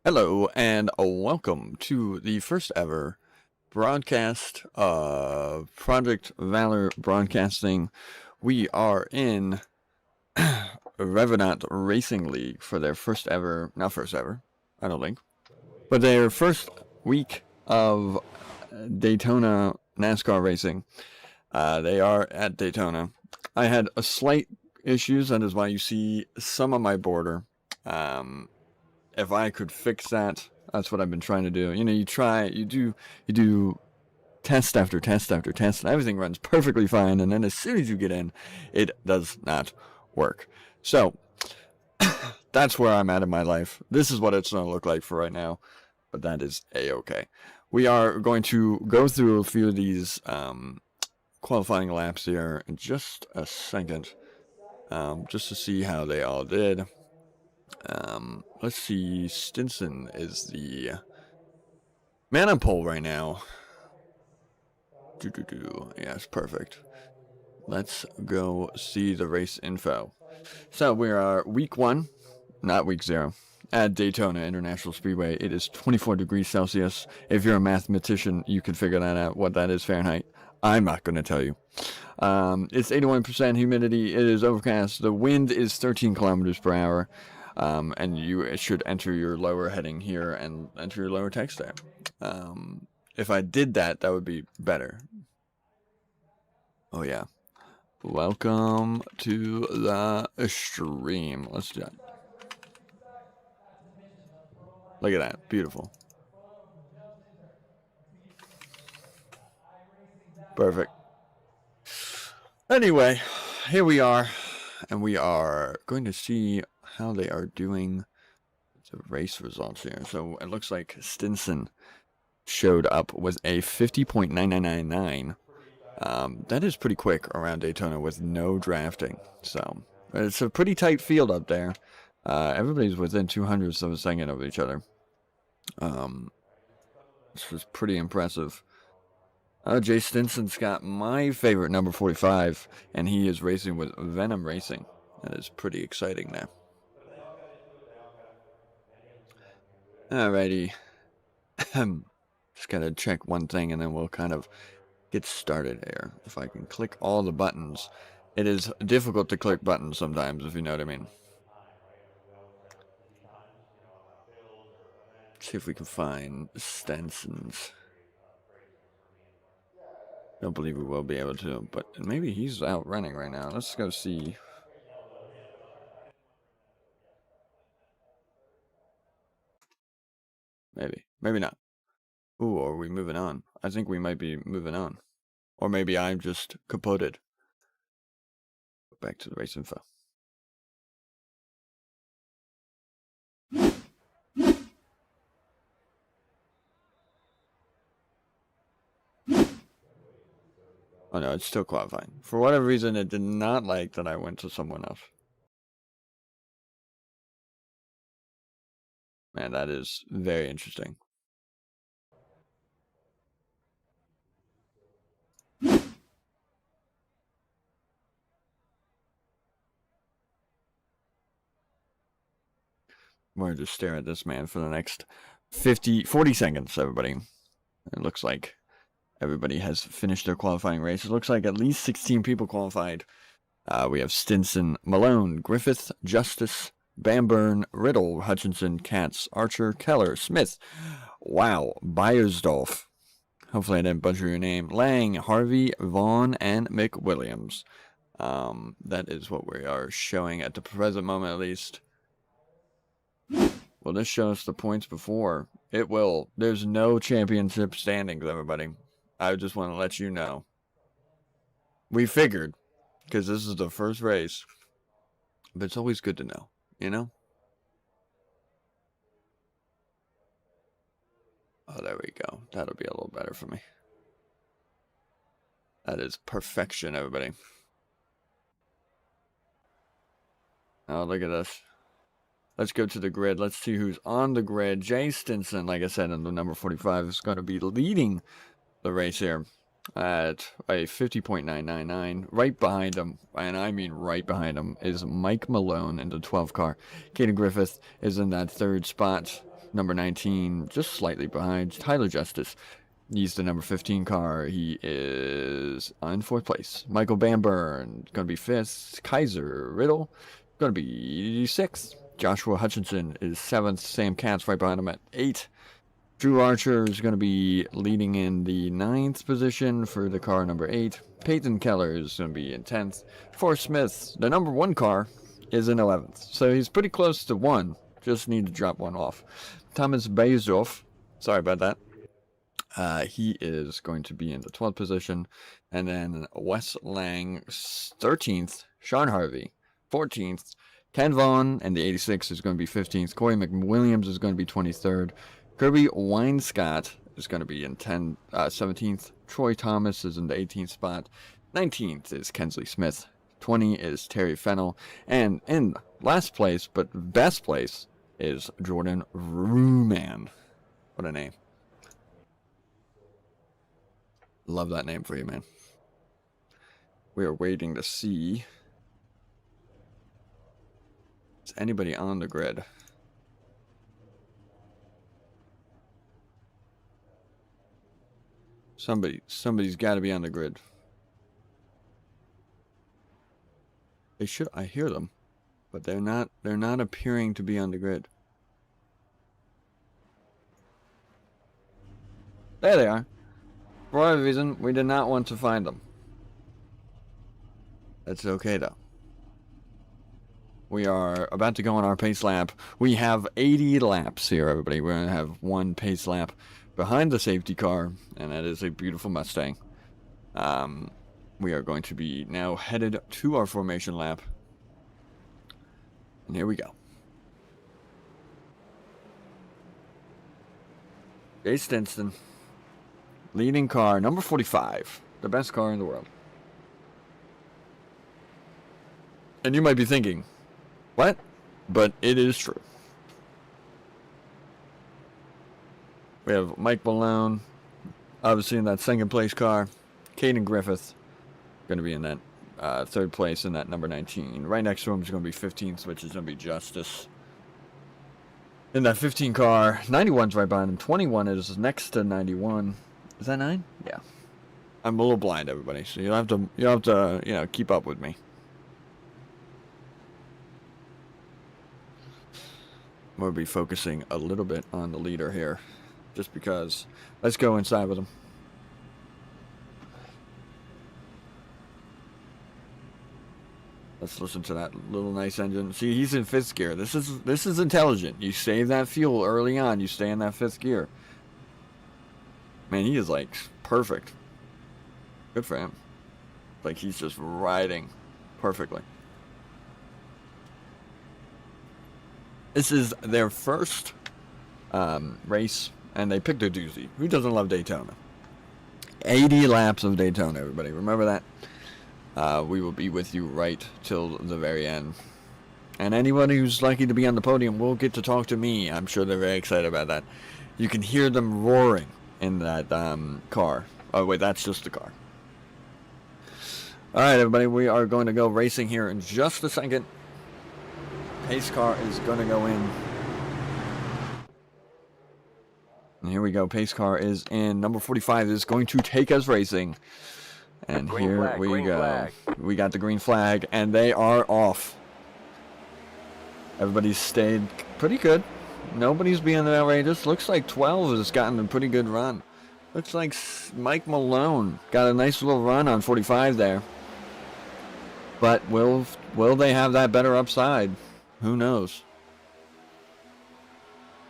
Hello and welcome to the first ever broadcast of Project Valor Broadcasting. We are in Revenant Racing League for their first ever, not first ever, I don't think, but their first week of Daytona NASCAR racing. They are at Daytona. I had a slight issues, that is why you see some of my border. If I could fix that, that's what I've been trying to do. You know, you do test after test after test, and everything runs perfectly fine, and then as soon as you get in, it does not work. So, that's where I'm at in my life. This is what it's going to look like for right now, but that is A-okay. We are going to go through a few of these qualifying laps here in just a second, just to see how they all did. Let's see, Stinson is the man on pole right now. Yes, perfect. Let's go see the race info. So we are week 1, not week 0, at Daytona International Speedway. It is 24 degrees Celsius. If you're a mathematician, you can figure that out, what that is Fahrenheit. I'm not going to tell you. It's 81% humidity. It is overcast. The wind is 13 kilometers per hour. And you should enter your lower heading here and enter your lower text there. If I did that, that would be better. Oh yeah. Welcome to the stream. Let's do it. Look at that. Beautiful. Perfect. Anyway, here we are. And we are going to see how they are doing the race results here. So it looks like Stinson showed up with a 50.9999. That is pretty quick around Daytona with no drafting. So it's a pretty tight field up there. Everybody's within 200ths of a second of each other. This was pretty impressive. Jay Stinson's got my favorite number 45, and he is racing with Venom Racing. That is pretty exciting now. Alrighty. Just gotta check one thing and then we'll kind of get started here. If I can click all the buttons. It is difficult to click buttons sometimes, if you know what I mean. Let's see if we can find Stenson's. Don't believe we will be able to, but maybe he's out running right now. Let's go see. Maybe not. Ooh, are we moving on? I think we might be moving on. Or maybe I'm just capoted. Back to the race info. Oh no, it's still qualifying. For whatever reason, it did not like that I went to someone else. Man, that is very interesting. I'm going to just stare at this man for the next 40 seconds, everybody. It looks like everybody has finished their qualifying race. It looks like at least 16 people qualified. We have Stinson, Malone, Griffith, Justice, Bamburn, Riddle, Hutchinson, Katz, Archer, Keller, Smith. Wow, Beiersdorf. Hopefully I didn't butcher your name. Lang, Harvey, Vaughn, and McWilliams. That is what we are showing at the present moment, at least. Will this show us the points before? It will. There's no championship standings, everybody. I just want to let you know. We figured, because this is the first race. But it's always good to know, you know? Oh, there we go. That'll be a little better for me. That is perfection, everybody. Oh, look at this. Let's go to the grid. Let's see who's on the grid. Jay Stinson, like I said, in the number 45, is going to be leading the race here at a 50.999. Right behind him, and I mean right behind him, is Mike Malone in the 12 car. Caden Griffith is in that third spot. Number 19, just slightly behind, Tyler Justice. He's the number 15 car. He is in 4th place. Michael Bamburn, going to be 5th. Kaiser Riddle, going to be 6th. Joshua Hutchinson is 7th. Sam Katz right behind him at 8. Drew Archer is going to be leading in the 9th position for the car number 8. Peyton Keller is going to be in 10th. Forrest Smith, the number 1 car, is in 11th. So he's pretty close to 1. Just need to drop 1 off. Thomas Bezov, sorry about that. He is going to be in the 12th position. And then Wes Lang, 13th. Sean Harvey, 14th. Ken Vaughn, and the 86 is going to be 15th. Corey McWilliams is going to be 23rd. Kirby Weinscott is going to be in 17th. Troy Thomas is in the 18th spot. 19th is Kensley Smith. 20 is Terry Fennell. And in last place, but best place, is Jordan Ruman. What a name. Love that name for you, man. We are waiting to see. Is anybody on the grid? Somebody's got to be on the grid. They should. I hear them, but they're not. They're not appearing to be on the grid. There they are. For whatever reason, we did not want to find them. That's okay though. We are about to go on our pace lap. We have 80 laps here, everybody. We're going to have 1 pace lap behind the safety car, and that is a beautiful Mustang. We are going to be now headed to our formation lap. And here we go. Jay Stinson, leading car, number 45, the best car in the world. And you might be thinking, what? But it is true. We have Mike Malone, obviously in that 2nd place car. Caden Griffith, going to be in that 3rd place in that number 19. Right next to him is going to be 15th, which is going to be Justice. In that 15 car, 91's right behind him. 21 is next to 91. Is that 9? Yeah. I'm a little blind, everybody, so you'll have to keep up with me. We'll be focusing a little bit on the leader here, just because. Let's go inside with him. Let's listen to that little nice engine. See, he's in 5th gear. This is intelligent. You save that fuel early on. You stay in that 5th gear. Man, he is like perfect. Good for him. Like he's just riding perfectly. This is their first race, and they picked a doozy. Who doesn't love Daytona? 80 laps of Daytona, everybody. Remember that? We will be with you right till the very end. And anybody who's lucky to be on the podium will get to talk to me. I'm sure they're very excited about that. You can hear them roaring in that car. Oh, wait, that's just the car. All right, everybody, we are going to go racing here in just a second. Pace car is going to go in. And here we go. Pace car is in. Number 45 is going to take us racing. And here we go. We got the green flag, and they are off. Everybody's stayed pretty good. Nobody's being outrageous. Looks like 12 has gotten a pretty good run. Looks like Mike Malone got a nice little run on 45 there. But will they have that better upside? Who knows?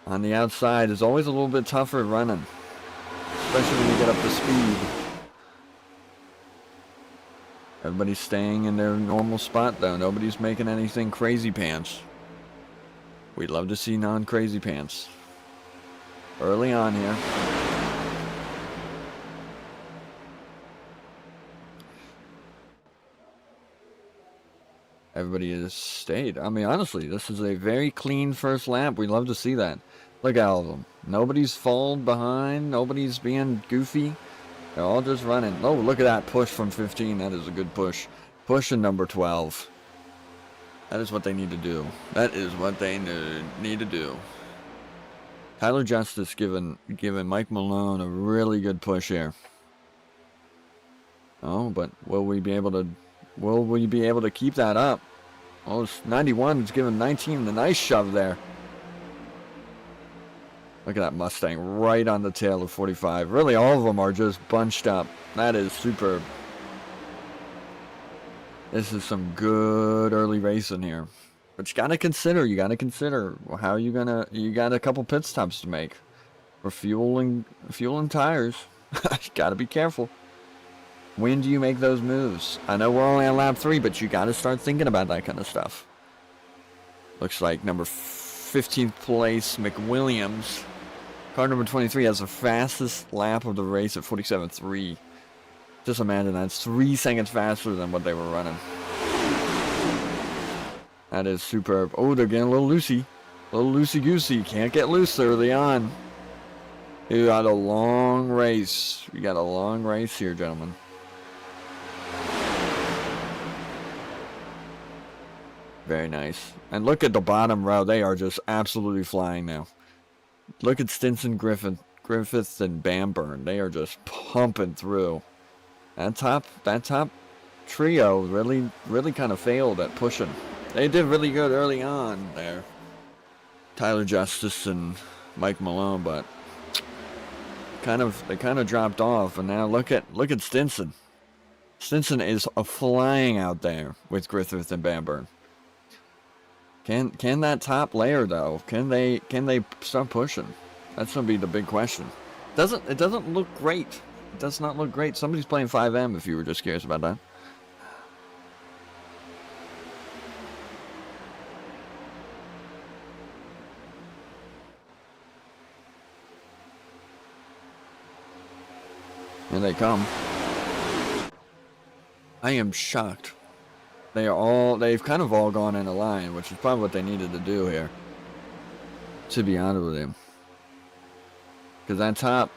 On the outside is always a little bit tougher running, especially when you get up to speed. Everybody's staying in their normal spot though. Nobody's making anything crazy pants. We'd love to see non-crazy pants early on here. Everybody has stayed. I mean, honestly, this is a very clean first lap. We'd love to see that. Look at all of them. Nobody's fallen behind. Nobody's being goofy. They're all just running. Oh, look at that push from 15. That is a good push. Pushing number 12. That is what they need to do. That is what they need to do. Tyler Justice giving Mike Malone a really good push here. Oh, but will we be able to keep that up? Oh, 91 is giving 19 the nice shove there. Look at that Mustang right on the tail of 45. Really, all of them are just bunched up. That is superb. This is some good early racing here. But you got to consider how you got a couple pit stops to make. For fuel and tires. You got to be careful. When do you make those moves? I know we're only on lap 3, but you got to start thinking about that kind of stuff. Looks like number 15th place, McWilliams. Car number 23 has the fastest lap of the race at 47.3. Just imagine that's 3 seconds faster than what they were running. That is superb. Oh, they're getting a little loosey. A little loosey-goosey. Can't get loose early on. You got a long race. You got a long race here, gentlemen. Very nice. And look at the bottom row. They are just absolutely flying now. Look at Stinson, Griffith, and Bamburn. They are just pumping through. That top trio really kind of failed at pushing. They did really good early on there. Tyler Justice and Mike Malone, but they kind of dropped off. And now look at Stinson. Stinson is flying out there with Griffith and Bamburn. Can that top layer though? Can they start pushing? That's gonna be the big question. It doesn't look great. It does not look great. Somebody's playing 5M if you were just curious about that. Here they come. I am shocked. They've kind of all gone in a line, which is probably what they needed to do here. To be honest with you. Because that top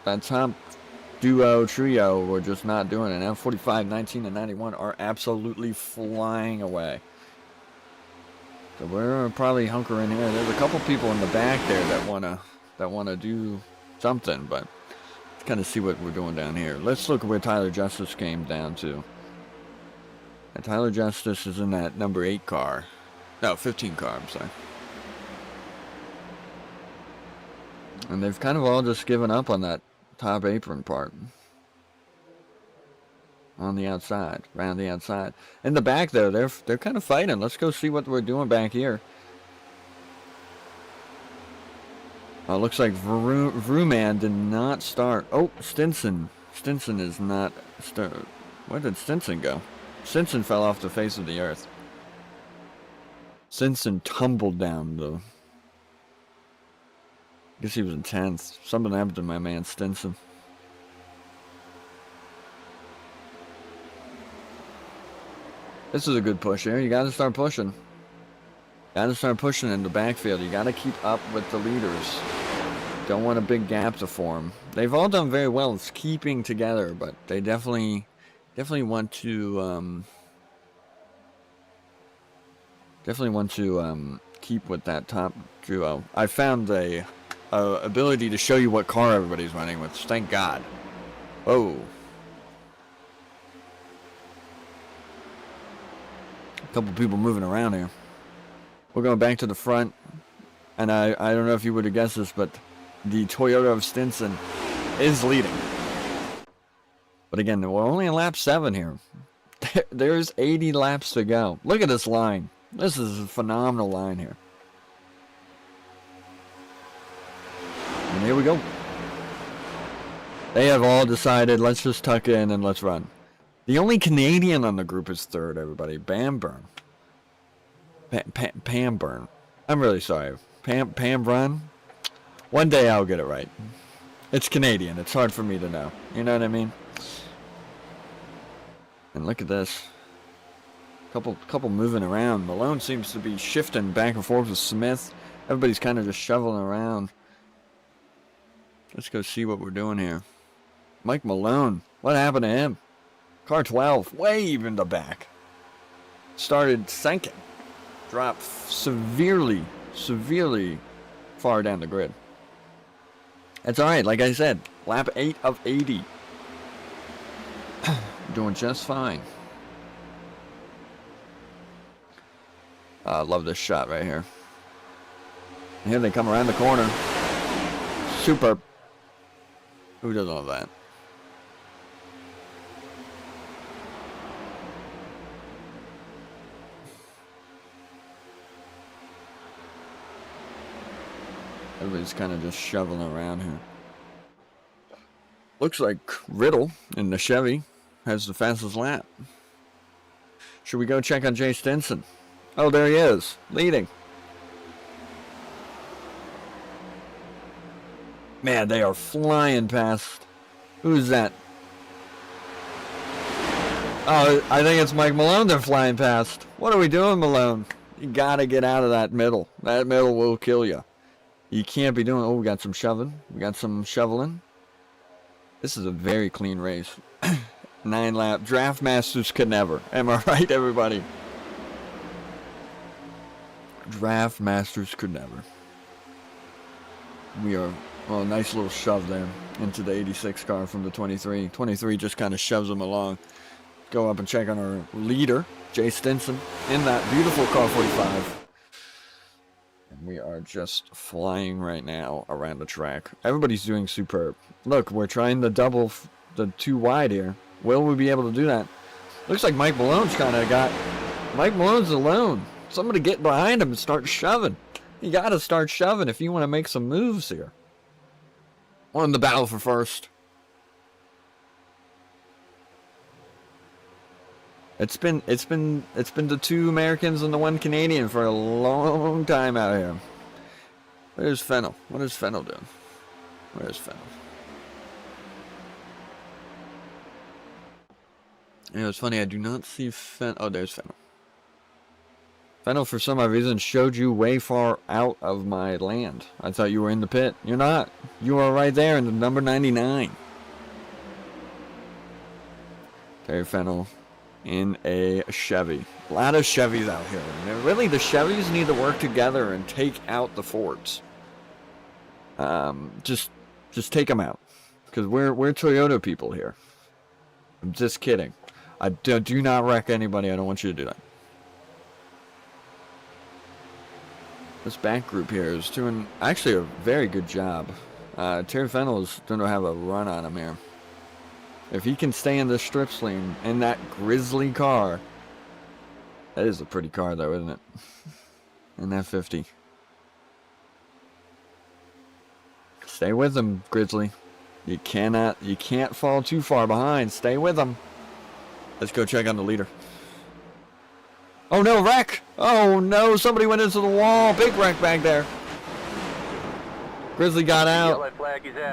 trio were just not doing it. Now 45, 19, and 91 are absolutely flying away. So we're probably hunkering here. There's a couple people in the back there that wanna do something, but let's kind of see what we're doing down here. Let's look at where Tyler Justice came down to. And Tyler Justice is in that number 8 car. No, 15 car, I'm sorry. And they've kind of all just given up on that top apron part. On the outside, around the outside. In the back though, they're kind of fighting. Let's go see what we're doing back here. Looks like Vrooman did not start. Oh, Stinson. Stinson is not start. Where did Stinson go? Stinson fell off the face of the earth. Stinson tumbled down, though. I guess he was in 10th. Something happened to my man Stinson. This is a good push here. You gotta start pushing. Gotta start pushing in the backfield. You gotta keep up with the leaders. Don't want a big gap to form. They've all done very well. It's keeping together, but they definitely want to keep with that top duo. I found a ability to show you what car everybody's running with. Thank God. Oh, a couple people moving around here. We're going back to the front, and I don't know if you would have guessed this, but the Toyota of Stinson is leading. But again, we're only in lap 7 here. There's 80 laps to go. Look at this line. This is a phenomenal line here. And here we go. They have all decided, let's just tuck in and let's run. The only Canadian on the group is third, everybody. Bamburn. Pamburn. I'm really sorry. Pamburn? One day I'll get it right. It's Canadian. It's hard for me to know. You know what I mean? And look at this. Couple moving around. Malone seems to be shifting back and forth with Smith. Everybody's kind of just shoveling around. Let's go see what we're doing here. Mike Malone. What happened to him? Car 12. Way in the back. Started sinking. Dropped severely far down the grid. It's alright, like I said, lap 8 of 80. Doing just fine. I love this shot right here. Here they come around the corner. Super. Who doesn't love that? Everybody's kind of just shoveling around here. Looks like Riddle in the Chevy has the fastest lap. Should we go check on Jay Stinson? Oh, there he is, leading. Man, they are flying past. Who's that? Oh, I think it's Mike Malone they're flying past. What are we doing, Malone? You gotta get out of that middle. That middle will kill you. You can't be doing... Oh, we got some shoving. We got some shoveling. This is a very clean race. 9 lap. Draft Masters could never. Am I right, everybody? Draft Masters could never. We are... Well, nice little shove there into the 86 car from the 23. 23 just kind of shoves them along. Go up and check on our leader, Jay Stinson, in that beautiful car 45. And we are just flying right now around the track. Everybody's doing superb. Look, we're trying to double the 2 wide here. Will we be able to do that? Looks like Mike Malone's kind of got... Mike Malone's alone. Somebody get behind him and start shoving. You got to start shoving if you want to make some moves here. On the battle for first. It's been the 2 Americans and the 1 Canadian for a long time out here. Where's Fennel? What is Fennel doing? Where's Fennel? You know, it's funny, I do not see Fennel. Oh, there's Fennel. Fennel, for some odd reason, showed you way far out of my land. I thought you were in the pit. You're not. You are right there in the number 99. Terry Fennel in a Chevy. A lot of Chevys out here. And really, the Chevys need to work together and take out the Fords. Just take them out. Because we're Toyota people here. I'm just kidding. I do not wreck anybody. I don't want you to do that. This back group here is doing actually a very good job. Terry Fennel is going to have a run on him here. If he can stay in the strip lane in that grizzly car. That is a pretty car though, isn't it? In that 50. Stay with him, Grizzly. You can't fall too far behind. Stay with him. Let's go check on the leader. Oh no, wreck! Oh no, somebody went into the wall. Big wreck back there. Grizzly got out.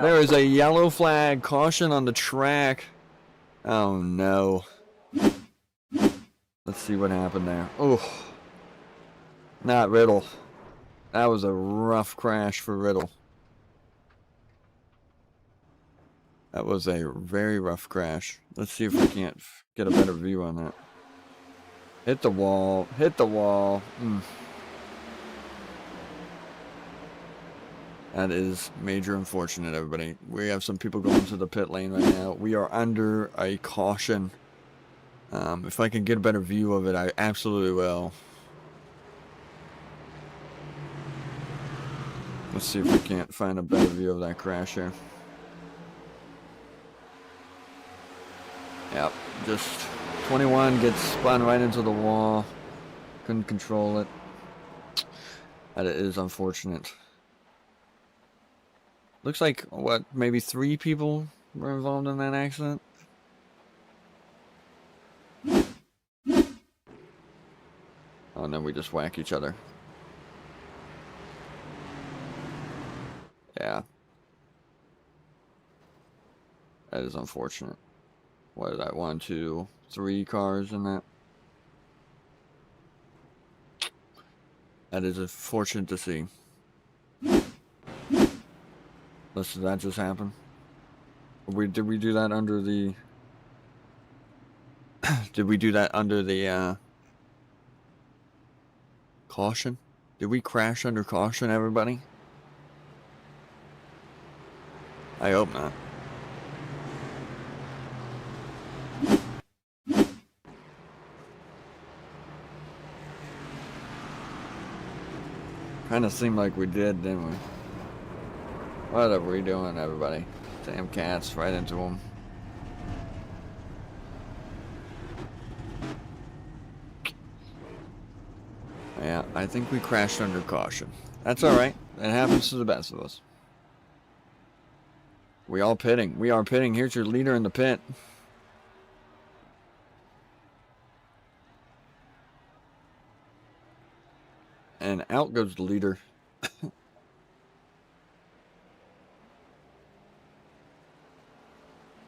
There is a yellow flag. Caution on the track. Oh no. Let's see what happened there. Oh. Not Riddle. That was a rough crash for Riddle. That was a very rough crash. Let's see if we can't get a better view on that. Hit the wall. Hit the wall. That is major unfortunate, everybody. We have some people going to the pit lane right now. We are under a caution. If I can get a better view of it, I absolutely will. Let's see if we can't find a better view of that crash here. Yep, just 21 gets spun right into the wall. Couldn't control it. That is unfortunate. Looks like, what, maybe 3 people were involved in that accident? Oh, and then we just whack each other. Yeah. That is unfortunate. What is that? 1, 2, 3 cars in that? That is unfortunate to see. Did that just happen? Did we do that under the... Did we do that under the, caution? Did we crash under caution, everybody? I hope not. Kind of seemed like we did, didn't we? What are we doing, everybody? Damn cats, right into them. Yeah, I think we crashed under caution. That's alright. It happens to the best of us. We all pitting. We are pitting. Here's your leader in the pit. And out goes the leader.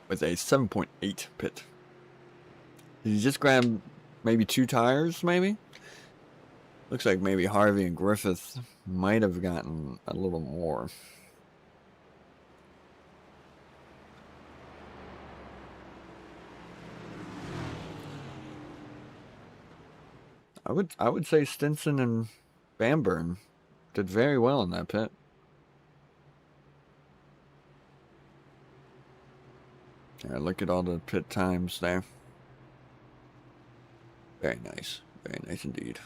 With a 7.8 pit. Did he just grab maybe 2 tires, maybe? Looks like maybe Harvey and Griffith might have gotten a little more. I would say Stinson and Bamburn did very well in that pit. Yeah, look at all the pit times there. Very nice. Very nice indeed.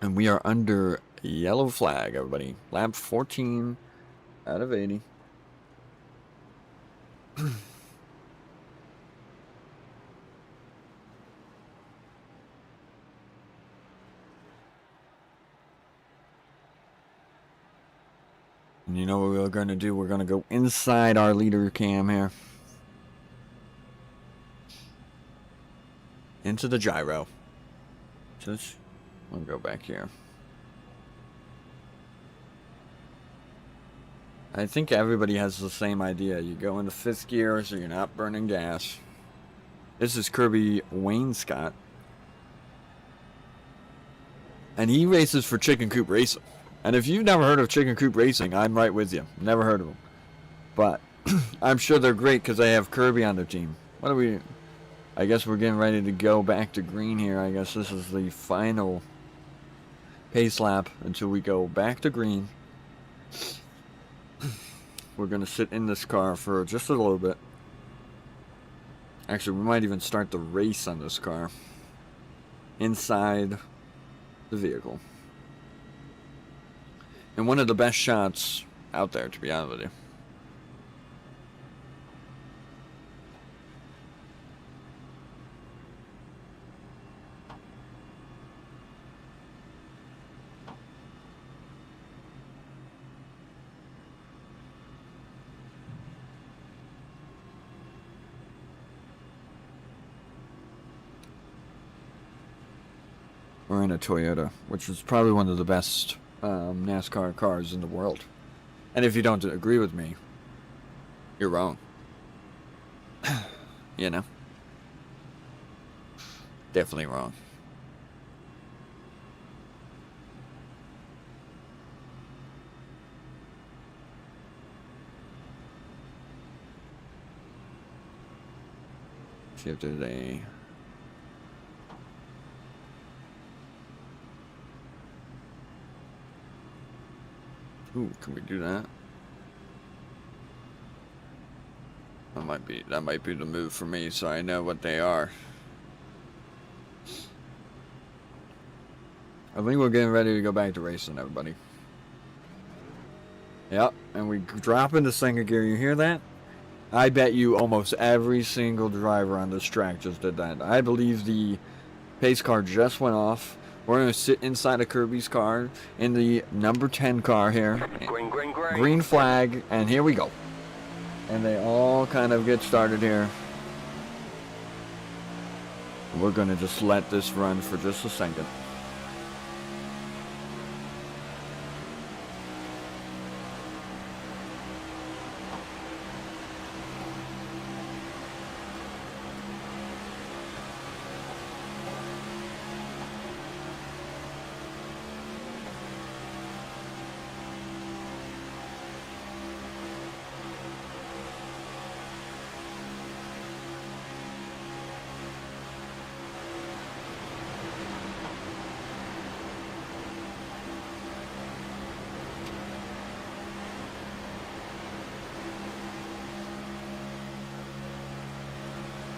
And we are under yellow flag, everybody. Lap 14 out of 80. And you know what we're going to do? We're going to go inside our leader cam here. Into the gyro. Just, we'll go back here. I think everybody has the same idea. You go into 5th gear so you're not burning gas. This is Kirby Wainscott. And he races for Chicken Coop Racing. And if you've never heard of Chicken Coop Racing, I'm right with you. Never heard of them. But I'm sure they're great because they have Kirby on their team. What are we... I guess we're getting ready to go back to green here. I guess this is the final pace lap until we go back to green. We're going to sit in this car for just a little bit. Actually, we might even start the race on this car. Inside the vehicle. And one of the best shots out there, to be honest with you. We're in a Toyota, which is probably one of the best NASCAR cars in the world. And if you don't agree with me, you're wrong. You know? Definitely wrong. See if there's a... Ooh, can we do that? That might be the move for me, so I know what they are. I think we're getting ready to go back to racing, everybody. Yep, and we drop into single gear. You hear that? I bet you almost every single driver on this track just did that. I believe the pace car just went off. We're going to sit inside of Kirby's car in the number 10 car here. Green flag, and here we go. And they all kind of get started here. We're going to just let this run for just a second.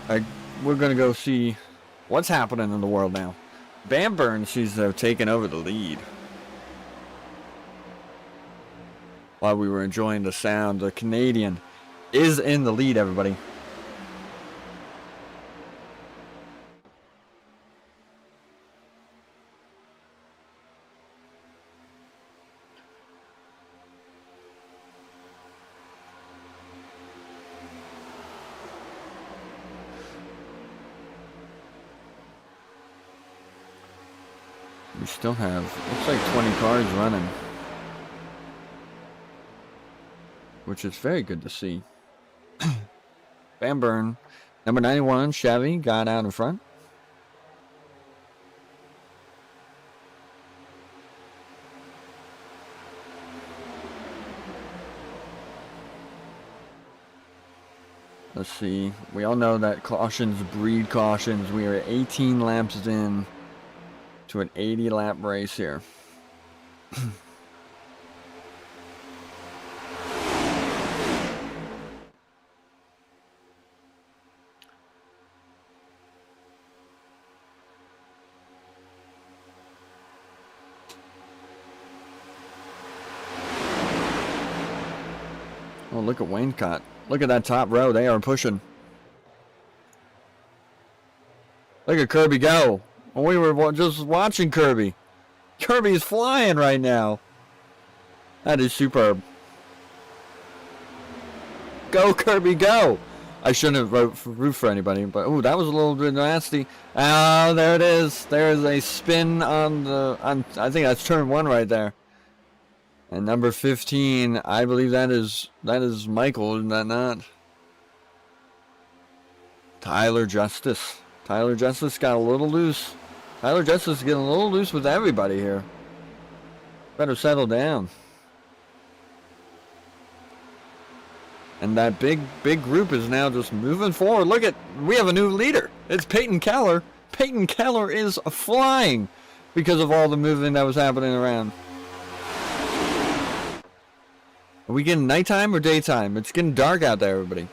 We're going to go see what's happening in the world now. Van Burn seems to have taken over the lead. While we were enjoying the sound, the Canadian is in the lead, everybody. We still have, looks like 20 cars running, which is very good to see. Van Burn, number 91, Chevy, got out in front. Let's see. We all know that cautions breed cautions. We are 18 laps in to an 80 lap race here. Oh, look at Wayncott. Look at that top row. They are pushing. Look at Kirby go. We were just watching Kirby. Kirby is flying right now. That is superb. Go, Kirby, go. I shouldn't have root for anybody, but oh, that was a little bit nasty. Oh, there it is. There is a spin on the, I think that's turn 1 right there. And number 15, I believe that is Michael, is that not? Tyler Justice. Tyler Justice got a little loose. Tyler Justice is getting a little loose with everybody here. Better settle down. And that big group is now just moving forward. Look at, we have a new leader. It's Peyton Keller. Peyton Keller is flying because of all the movement that was happening around. Are we getting nighttime or daytime? It's getting dark out there, everybody.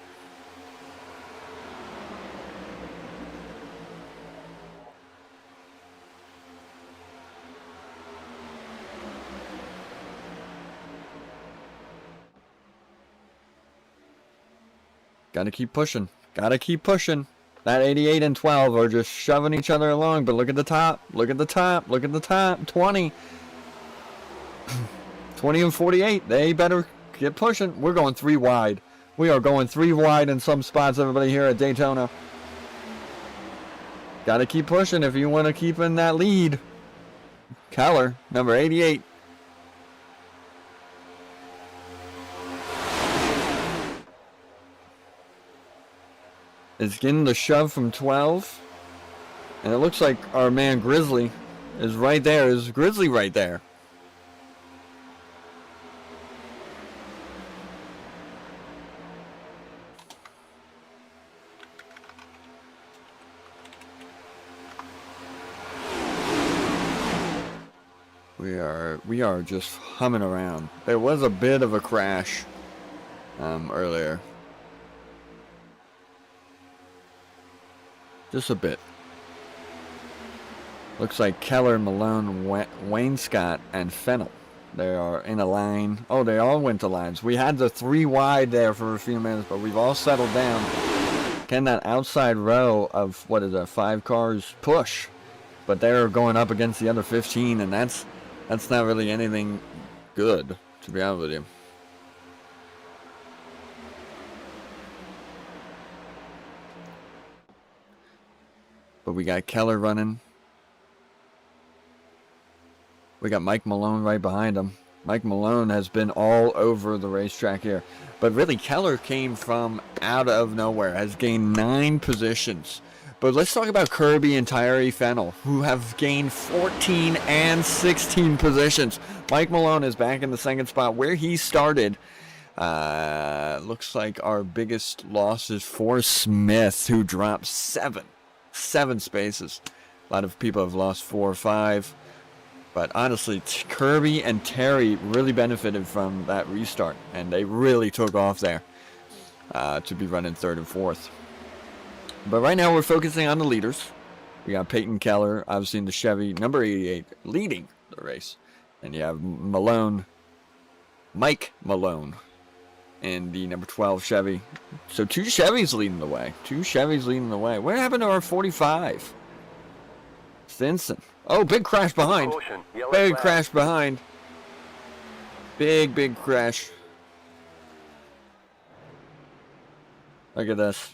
Gotta keep pushing. Gotta keep pushing. That 88 and 12 are just shoving each other along, but look at the top. Look at the top. Look at the top. 20. 20 and 48. They better get pushing. We're going 3 wide. We are going 3 wide in some spots, everybody, here at Daytona. Gotta keep pushing if you want to keep in that lead. Keller, number 88. Is getting the shove from 12. And it looks like our man Grizzly is right there. Is Grizzly right there? We are just humming around. There was a bit of a crash earlier. Just a bit. Looks like Keller, Malone, Wayne Scott, and Fennell. They are in a line. Oh, they all went to lines. We had the 3 wide there for a few minutes, but we've all settled down. Can that outside row of, 5 cars push? But they're going up against the other 15, and that's not really anything good, to be honest with you. But we got Keller running. We got Mike Malone right behind him. Mike Malone has been all over the racetrack here. But really, Keller came from out of nowhere, has gained 9 positions. But let's talk about Kirby and Tyree Fennell, who have gained 14 and 16 positions. Mike Malone is back in the 2nd spot where he started. Looks like our biggest loss is for Smith, who dropped 7 spaces. A lot of people have lost 4 or 5. But honestly, Kirby and Terry really benefited from that restart. And they really took off there to be running 3rd and 4th. But right now we're focusing on the leaders. We got Peyton Keller, obviously in the Chevy, number 88, leading the race. And you have Malone, Mike Malone, in the number 12 Chevy. So 2 Chevys leading the way. 2 Chevys leading the way. What happened to our 45? Stinson. Oh, big crash behind. Big crash behind. Big crash. Look at this.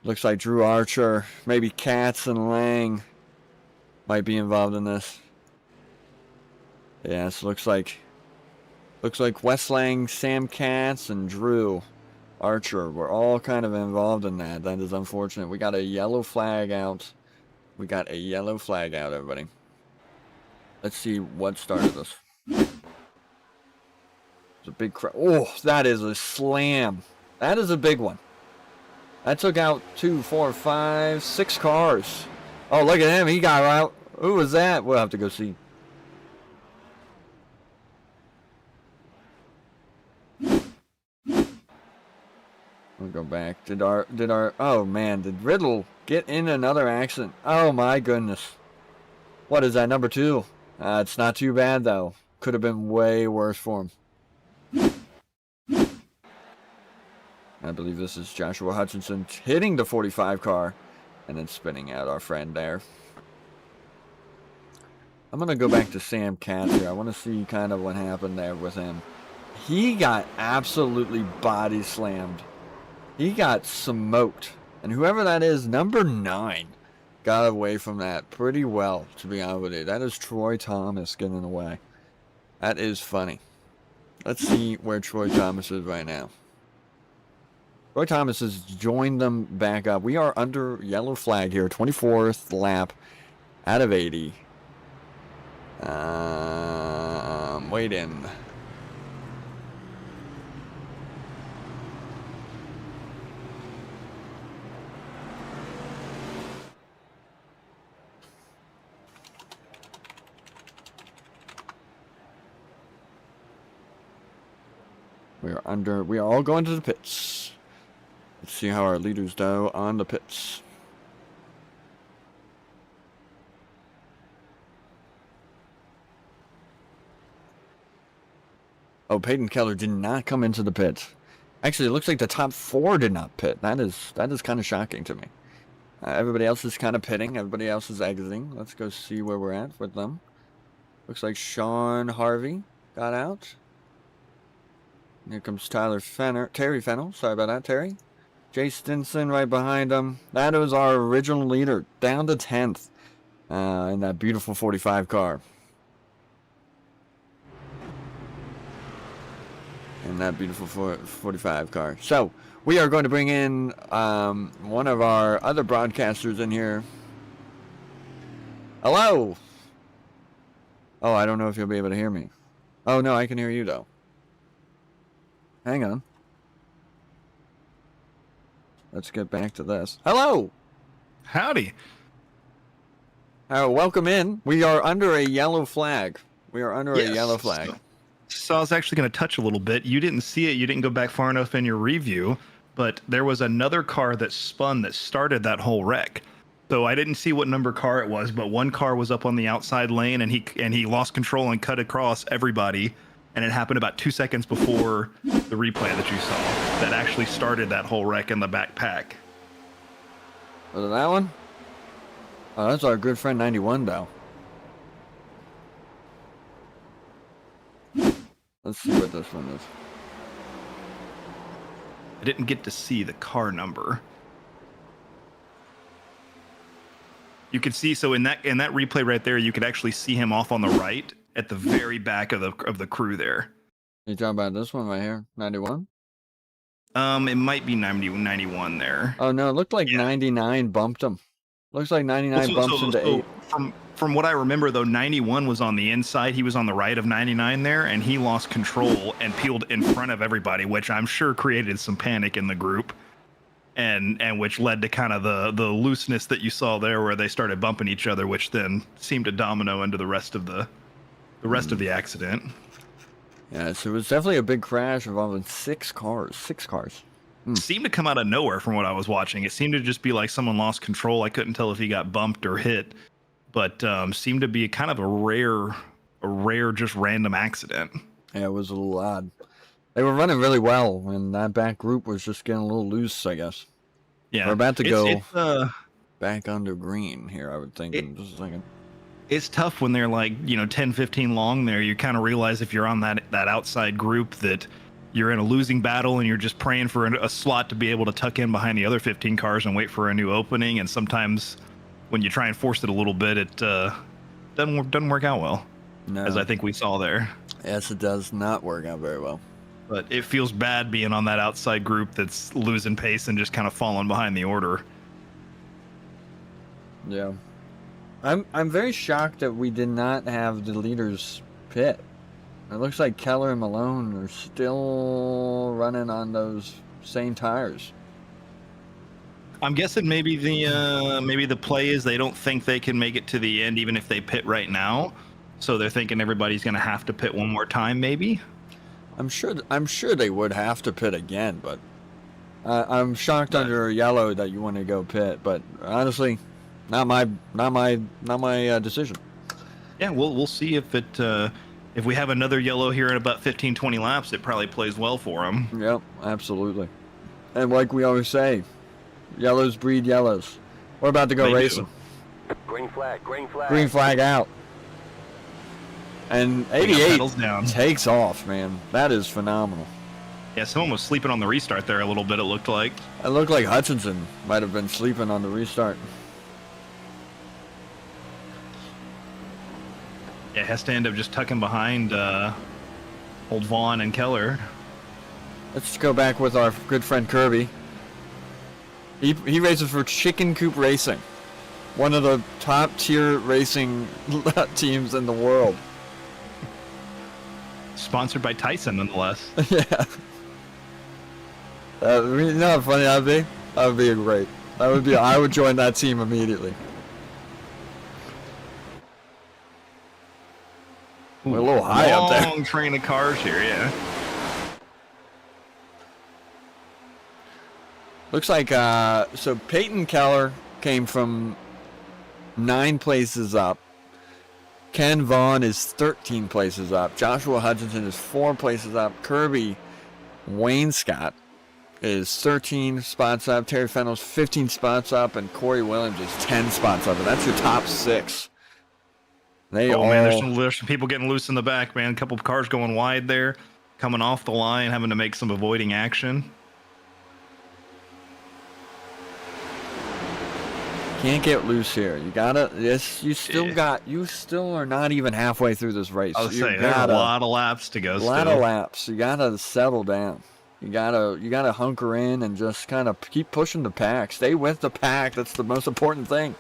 Looks like Drew Archer, maybe Katz and Lang might be involved in this. Yes, looks like Wes Lang, Sam Katz, and Drew Archer were all kind of involved in that. That is unfortunate. We got a yellow flag out. We got a yellow flag out, everybody. Let's see what started this. It's a big crash. Oh, that is a slam. That is a big one. That took out 2, 4, 5, 6 cars. Oh, look at him. He got out. Who was that? We'll have to go see. We'll go back. Did our oh man, did Riddle get in another accident? Oh my goodness. What is that, number 2? It's not too bad though. Could have been way worse for him. I believe this is Joshua Hutchinson hitting the 45 car and then spinning out our friend there. I'm going to go back to Sam Katz here. I want to see kind of what happened there with him. He got absolutely body slammed. He got smoked. And whoever that is, number 9, got away from that pretty well, to be honest with you. That is Troy Thomas getting away. That is funny. Let's see where Troy Thomas is right now. Troy Thomas has joined them back up. We are under yellow flag here. 24th lap out of 80. Wait in. We are all going to the pits. Let's see how our leaders do on the pits. Oh, Peyton Keller did not come into the pits. Actually, it looks like the top 4 did not pit. That is kind of shocking to me. Everybody else is kind of pitting. Everybody else is exiting. Let's go see where we're at with them. Looks like Sean Harvey got out. Here comes Terry Fennell. Sorry about that, Terry. Jay Stinson right behind him. That was our original leader, down to 10th in that beautiful 45 car. In that beautiful 45 car. So, we are going to bring in one of our other broadcasters in here. Hello! Oh, I don't know if you'll be able to hear me. Oh, no, I can hear you, though. Hang on. Let's get back to this. Hello! Howdy. Welcome in. We are under a yellow flag. We are under a yellow flag. So I was actually going to touch a little bit. You didn't see it. You didn't go back far enough in your review, but there was another car that spun that started that whole wreck. So I didn't see what number car it was, but one car was up on the outside lane and he lost control and cut across everybody. And it happened about 2 seconds before the replay that you saw that actually started that whole wreck in the backpack. Was it that one? Oh, that's our good friend 91, though. Let's see what this one is. I didn't get to see the car number. You could see, so in that replay right there, you could actually see him off on the right at the very back of the crew there. You talking about this one right here, 91? It might be 91 there. Oh no, it looked like 99 bumped him. Looks like 99 bumps into 8. From what I remember though, 91 was on the inside. He was on the right of 99 there, and he lost control and peeled in front of everybody, which I'm sure created some panic in the group, and which led to kind of the looseness that you saw there, where they started bumping each other, which then seemed to domino into the rest of the accident. Yeah, so it was definitely a big crash involving 6 cars. 6 cars. seemed to come out of nowhere from what I was watching. It seemed to just be like someone lost control. I couldn't tell if he got bumped or hit, but seemed to be kind of a rare, just random accident. Yeah, it was a little odd. They were running really well, and that back group was just getting a little loose, I guess. Yeah, we're about to go back under green here, I would think, in just a second. It's tough when they're like 10, 15 long there. You kind of realize if you're on that outside group that you're in a losing battle and you're just praying for a slot to be able to tuck in behind the other 15 cars and wait for a new opening. And sometimes when you try and force it a little bit, it doesn't work out well, as I think we saw there. Yes, it does not work out very well. But it feels bad being on that outside group that's losing pace and just kind of falling behind the order. Yeah. I'm very shocked that we did not have the leaders pit. It looks like Keller and Malone are still running on those same tires. I'm guessing maybe the play is they don't think they can make it to the end even if they pit right now. So they're thinking everybody's going to have to pit one more time maybe. I'm sure they would have to pit again, but I'm shocked under yellow that you want to go pit, but honestly, not my decision. Yeah, we'll see if we have another yellow here in about 15-20 laps, it probably plays well for them. Yep, absolutely. And like we always say, yellows breed yellows. We're about to go racing. Green flag, green flag. Green flag out. And 88 takes off, man. That is phenomenal. Yeah, someone was sleeping on the restart there a little bit, it looked like. It looked like Hutchinson might have been sleeping on the restart. Yeah, has to end up just tucking behind old Vaughn and Keller. Let's go back with our good friend Kirby. He races for Chicken Coop Racing, one of the top tier racing teams in the world. Sponsored by Tyson, nonetheless. Yeah. You know how funny that'd be? That would be great. That would be. I would join that team immediately. We're a little high up there. Long train of cars here, yeah. Looks like so Peyton Keller came from 9 places up. Ken Vaughn is 13 places up. Joshua Hutchinson is 4 places up. Kirby Wayne Scott is 13 spots up. Terry Fennell's 15 spots up. And Corey Williams is 10 spots up. And that's your top 6. Man, there's some people getting loose in the back, man. A couple of cars going wide there. Coming off the line, having to make some avoiding action. Can't get loose here. You gotta. Yes, you still are not even halfway through this race. I was saying there's a lot of laps to go. A lot of laps. You gotta settle down. You gotta hunker in and just kind of keep pushing the pack. Stay with the pack. That's the most important thing.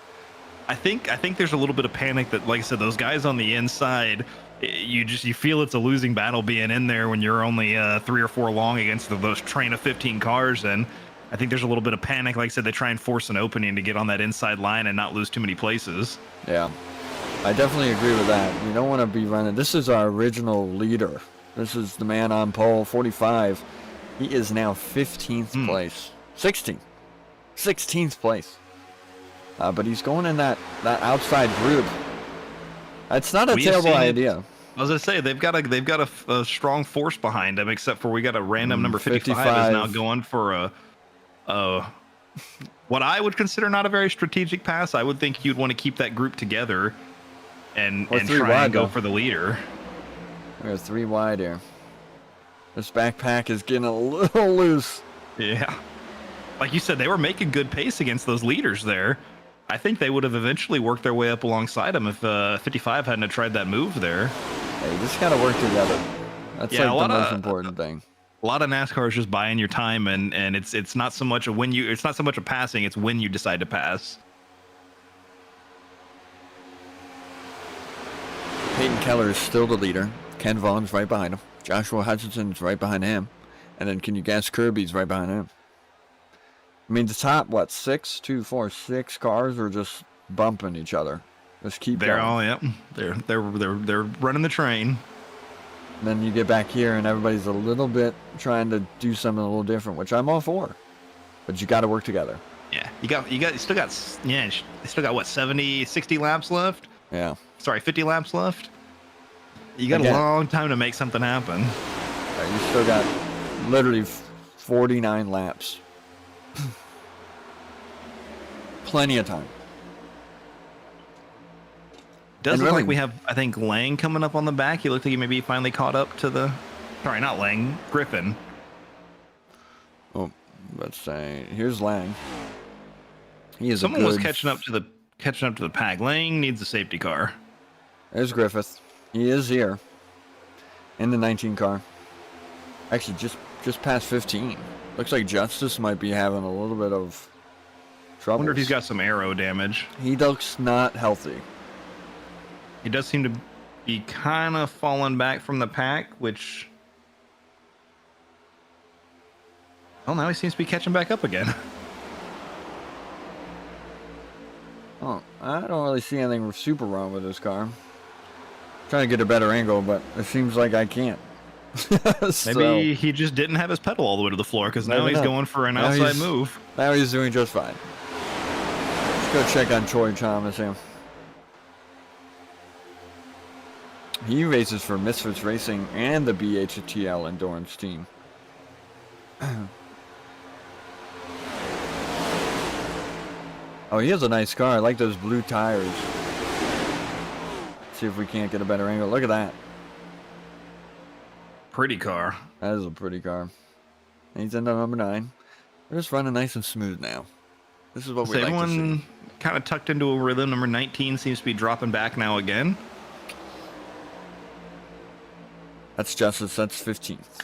I think there's a little bit of panic that, like I said, those guys on the inside, you feel it's a losing battle being in there when you're only 3 or 4 long against those train of 15 cars, and I think there's a little bit of panic. Like I said, they try and force an opening to get on that inside line and not lose too many places. Yeah, I definitely agree with that. You don't want to be running. This is our original leader. This is the man on pole, 45. He is now 15th place. 16th place. But he's going in that outside group. It's not a terrible idea. I was gonna say they've got a strong force behind them, except for we got a random number 55 is now going for a what I would consider not a very strategic pass. I would think you'd want to keep that group together and try and go for the leader. We're 3 wide here. This backpack is getting a little loose. Yeah. Like you said, they were making good pace against those leaders there. I think they would have eventually worked their way up alongside them if 55 hadn't have tried that move there. Hey, you just gotta work together. That's the most important thing. A lot of NASCAR is just buying your time, and it's not so much it's not so much a passing, it's when you decide to pass. Peyton Keller is still the leader. Ken Vaughn's right behind him. Joshua Hutchinson's right behind him. And then can you guess Kirby's right behind him? I mean, the top, 6 cars are just bumping each other. Just keep going. They're running the train. then you get back here and everybody's a little bit trying to do something a little different, which I'm all for. But you got to work together. Yeah, you still got what, 70, 60 laps left? Yeah. Sorry, 50 laps left. You got a long time to make something happen. You still got literally 49 laps. Plenty of time. Does look really, like we have, I think, Lang coming up on the back. He looked like he maybe finally caught up to the... Sorry, not Lang. Griffin. Oh, let's say here's Lang. He is Someone was catching up to the pack. Lang needs a safety car. There's Griffith. He is here in the 19 car. Actually, just past 15. Looks like Justice might be having a little bit of trouble. I wonder if he's got some aero damage. He looks not healthy. He does seem to be kind of falling back from the pack, which... Well, now he seems to be catching back up again. Oh, I don't really see anything super wrong with this car. Trying to get a better angle, but it seems like I can't. So, maybe he just didn't have his pedal all the way to the floor, because now he's going for an outside move. Now he's doing just fine. Let's go check on Troy Thomas here. He races for Misfits Racing and the BHTL Endurance team. Oh, he has a nice car. I like those blue tires. See if we can't get a better angle. Look at that. Pretty car. That is a pretty car. He's in the number 9. They're just running nice and smooth now. This is what we like to see. Everyone kind of tucked into a rhythm. Number 19 seems to be dropping back now again. That's Justice. That's 15th.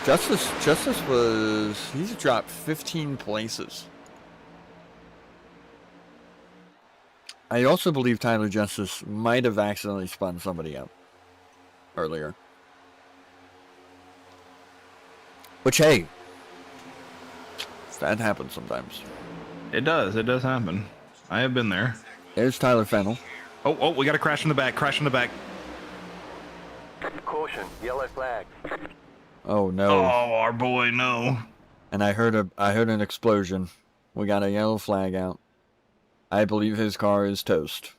Justice he's dropped 15 places. I also believe Tyler Justice might have accidentally spun somebody out earlier. Which, hey, that happens sometimes. It does happen. I have been there. There's Tyler Fennell. Oh, we got a crash in the back. Caution, yellow flag. Oh no. Oh, our boy, no. And I heard an explosion. We got a yellow flag out. I believe his car is toast.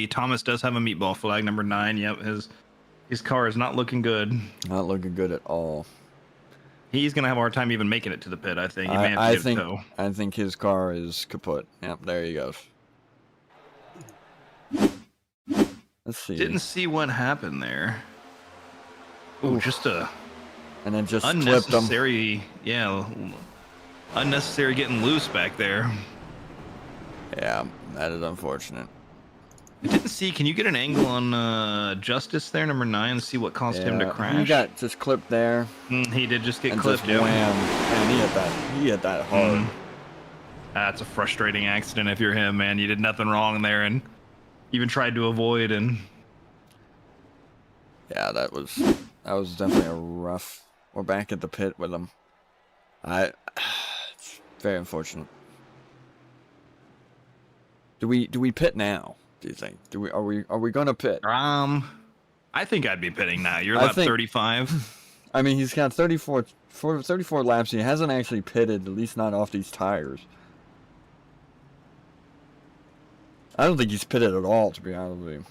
Thomas does have a meatball flag, number 9. Yep, his car is not looking good. Not looking good at all. He's gonna have a hard time even making it to the pit. I think he may have to get a tow. I think his car is kaput. Yep, there he goes. Let's see. Didn't see what happened there. Ooh, just a and then just flipped him. Unnecessary getting loose back there. Yeah, that is unfortunate. I didn't see. Can you get an angle on Justice there, number 9, see what caused him to crash? He got just clipped there. He did just get and clipped. Just wham. And he hit that hard. That's a frustrating accident if you're him, man. You did nothing wrong there and even tried to avoid. And yeah, that was definitely a rough. We're back at the pit with him. It's very unfortunate. Do we pit now? Do you think? Are we going to pit? I think I'd be pitting now. You're lap 35. I mean, he's got 34 laps. He hasn't actually pitted, at least not off these tires. I don't think he's pitted at all, to be honest with you.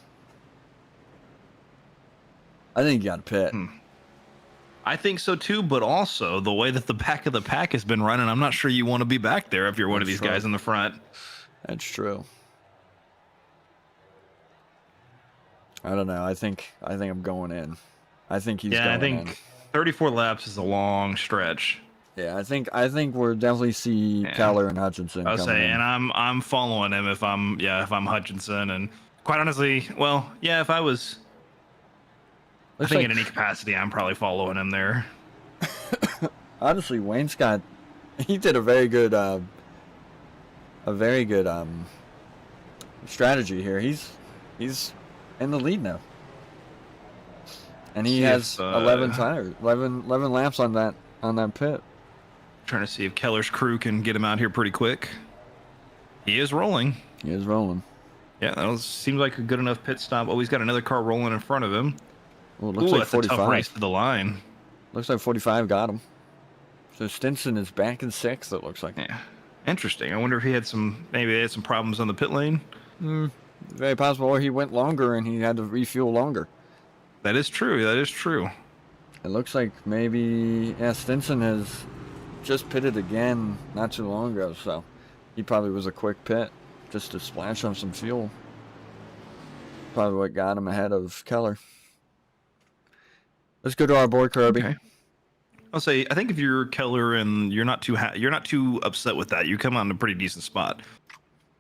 I think you got to pit. I think so too, but also the way that the back of the pack has been running, I'm not sure you want to be back there if you're one of these guys in the front. That's true. I don't know. I think I'm going in. I think he's going in. Yeah, I think 34 laps is a long stretch. Yeah, I think we'll definitely see Keller and Hutchinson. I was saying, and I'm following him if I'm Hutchinson, and quite honestly, well, yeah, if I was, I think in any capacity, I'm probably following him there. Honestly, Wayne Scott, he did a very good strategy here. He's in the lead now, and he has 11 laps on that pit. Trying to see if Keller's crew can get him out here pretty quick. He is rolling. He is rolling. Yeah, seems like a good enough pit stop. Oh, he's got another car rolling in front of him. Well, it looks Ooh, like that's a tough 45. race to the line. Looks like 45 got him. So Stinson is back in 6th, it looks like. Yeah, interesting. I wonder if he had maybe they had some problems on the pit lane. Very possible, or he went longer and he had to refuel longer. That is true. That is true. It looks like maybe, yeah, Stinson has just pitted again not too long ago, so he probably was a quick pit just to splash on some fuel. Probably what got him ahead of Keller. Let's go to our boy Kirby. Okay. I'll say I think if you're Keller and you're not too upset with that, you come out in a pretty decent spot.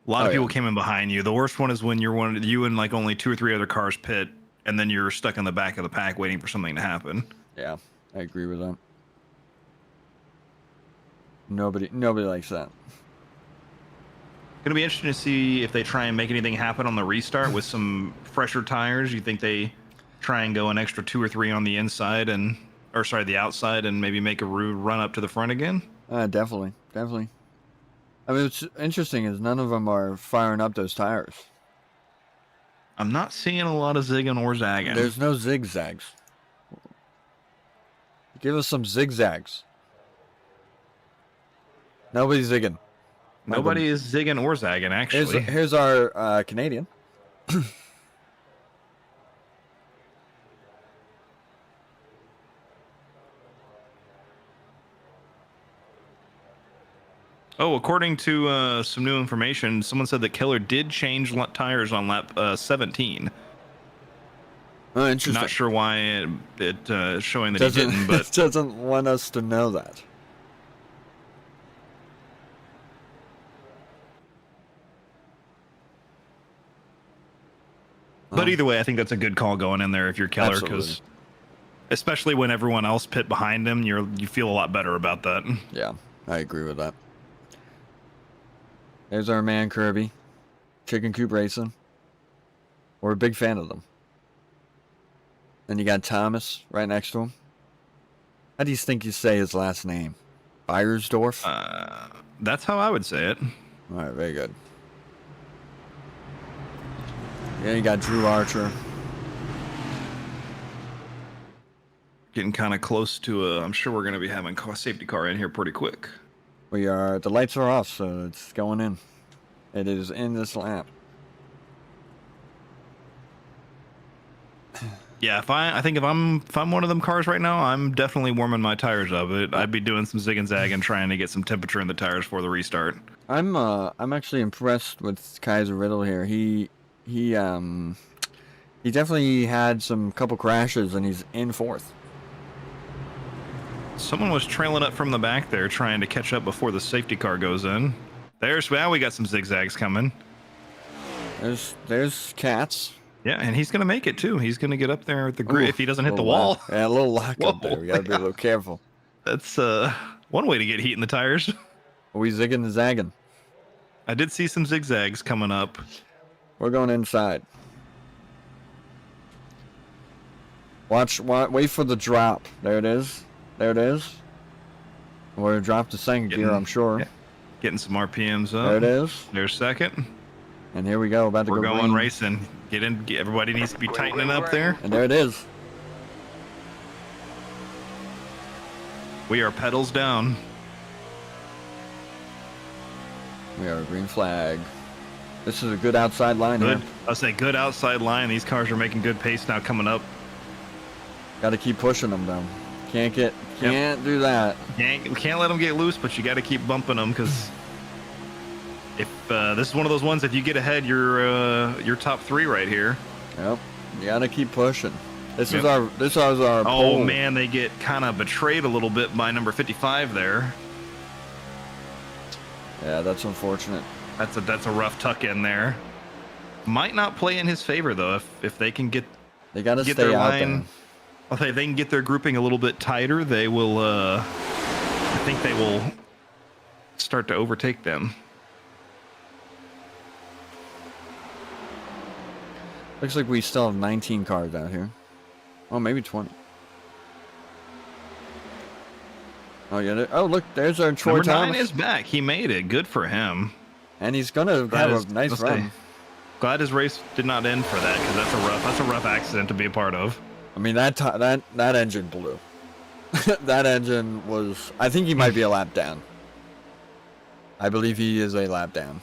A lot of people came in behind you. The worst one is when you and like only 2 or 3 other cars pit, and then you're stuck in the back of the pack waiting for something to happen. Yeah, I agree with that. Nobody likes that. Gonna be interesting to see if they try and make anything happen on the restart with some fresher tires. You think they try and go an extra 2 or 3 on the inside the outside, and maybe make a run up to the front again? Definitely. I mean, what's interesting is none of them are firing up those tires. I'm not seeing a lot of zigging or zagging. There's no zigzags. Give us some zigzags. Nobody's zigging. Nobody is zigging or zagging, actually. Here's our Canadian. Oh, according to some new information, someone said that Keller did change tires on lap 17. Oh, interesting. Not sure why it showing that he didn't, but it doesn't want us to know that. But either way, I think that's a good call going in there if you're Keller, because especially when everyone else pit behind him, you feel a lot better about that. Yeah, I agree with that. There's our man Kirby, Chicken Coop Racing. We're a big fan of them. And you got Thomas right next to him. How do you think you say his last name? Beiersdorf? That's how I would say it. All right, very good. Yeah, you got Drew Archer. Getting kind of close to I'm sure we're going to be having a safety car in here pretty quick. We are. The lights are off, so it's going in. It is in this lap. Yeah, I think if I'm one of them cars right now, I'm definitely warming my tires up. I'd be doing some zig and zag and trying to get some temperature in the tires for the restart. I'm actually impressed with Kaiser Riddle here. He definitely had some couple crashes and he's in 4th. Someone was trailing up from the back there trying to catch up before the safety car goes in. We got some zigzags coming. There's Cats. Yeah, and he's gonna make it too. He's gonna get up there at the grid if he doesn't hit the wall. Yeah, a little lock up there. We gotta be a little careful. That's one way to get heat in the tires. Are we zigging and zagging? I did see some zigzags coming up. We're going inside. Wait for the drop. There it is. We're gonna drop to second gear, I'm sure. Yeah, getting some RPMs up. There it is. There's second. And here we go. About to We're go going green. racing. Everybody needs to be tightening up there. And there it is. We are pedals down. We are a green flag. This is a good outside line Good. here. I'll say good outside line. These cars are making good pace now coming up. Got to keep pushing them though. Can't do that. We can't let them get loose, but you got to keep bumping them because if this is one of those ones, if you get ahead, you're top 3 right here. Yep. You got to keep pushing. This was our. Oh pole. man, they get kind of betrayed a little bit by number 55 there. Yeah, that's unfortunate. That's a rough tuck in there. Might not play in his favor though if they can get. They got to get stay their out line. there. I'll say if they can get their grouping a little bit tighter, they will. I think they will start to overtake them. Looks like we still have 19 cars out here. Oh, maybe 20. Oh yeah. Oh look, there's our Troy Number 9 Thomas. is back. He made it. Good for him. And he's gonna have a nice run. Glad his race did not end for that, because that's a rough accident to be a part of. I mean, that engine blew. That engine was... I think he might be a lap down. I believe he is a lap down.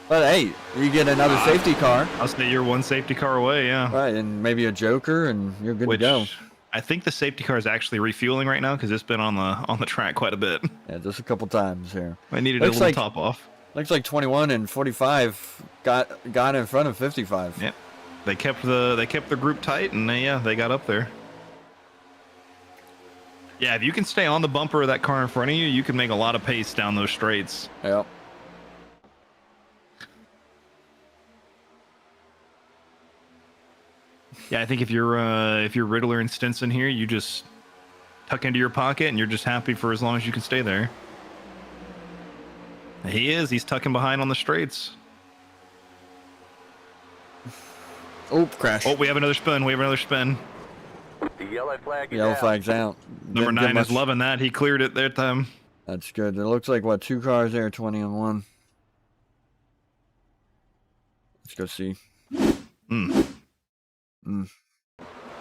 But hey, you get another safety car. I'll say you're one safety car away, yeah. Right, and maybe a joker, and you're good to go. I think the safety car is actually refueling right now, because it's been on the track quite a bit. Yeah, just a couple times here. I needed a little top off. Looks like 21 and 45 got in front of 55. Yep. They kept the group tight, and they got up there. Yeah, if you can stay on the bumper of that car in front of you, you can make a lot of pace down those straights. Yep. Yeah, I think if you're Riddler and Stinson here, you just tuck into your pocket and you're just happy for as long as you can stay there. He's tucking behind on the straights. Oh, crash. Oh, we have another spin. The yellow flag is Yellow out. flag's out. Number 9 is loving that. He cleared it that time. That's good. It looks like, what, 2 cars there, 20 and 1. Let's go see.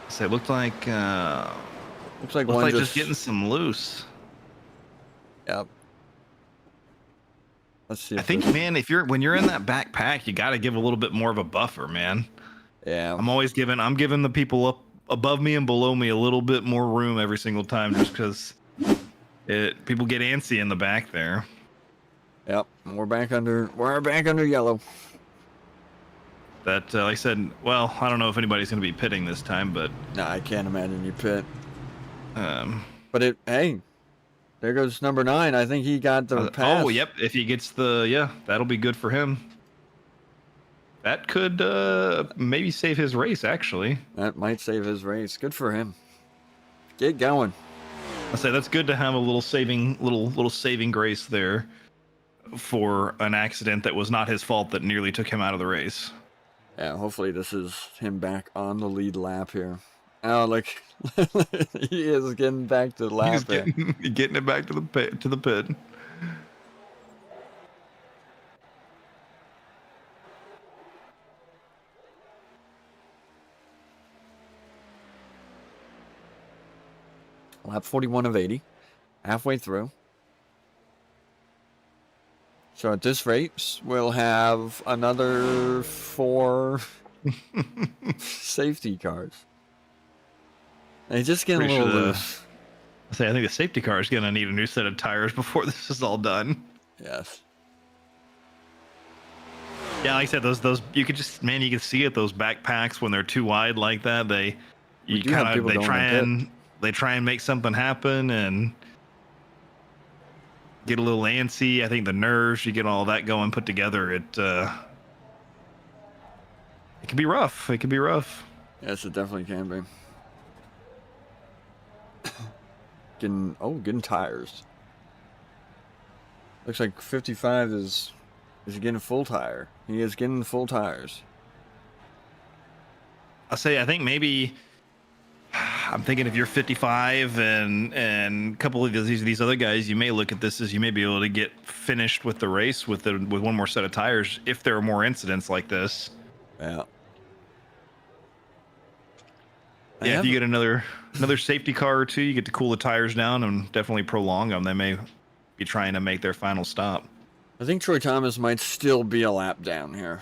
So it looked like one just getting some loose. Yep. Let's see. I think, man, when you're in that backpack, you got to give a little bit more of a buffer, man. Yeah. I'm giving the people up above me and below me a little bit more room every single time, just because people get antsy in the back there. Yep. We're back under yellow. That, like I said, well, I don't know if anybody's going to be pitting this time, but Nah, I can't imagine you pit. But hey, there goes number 9. I think he got the pass. Oh, yep. If he gets that'll be good for him. That could maybe save his race, actually. That might save his race. Good for him. Get going. I say that's good to have a little saving grace there for an accident that was not his fault that nearly took him out of the race. Yeah, hopefully this is him back on the lead lap here. Oh, look. He is getting back to the lap. He's getting it back to the pit. Lap 41 of 80. Halfway through. So at this rate, we'll have another 4 safety cars. They just get a little loose. I think the safety car is going to need a new set of tires before this is all done. Yes. Yeah, like I said, those you could just, man, you can see it. Those backpacks when they're too wide like that, they try and make something happen and get a little antsy. I think the nerves, you get all that going put together, it can be rough. It can be rough. Yes, it definitely can be. Getting tires. Looks like 55 is getting full tire. He is getting full tires. I think maybe I'm thinking if you're 55 and a couple of these other guys, you may look at this as you may be able to get finished with the race with one more set of tires if there are more incidents like this. Yeah. Yeah, if you get another safety car or two, you get to cool the tires down and definitely prolong them. They may be trying to make their final stop. I think Troy Thomas might still be a lap down here.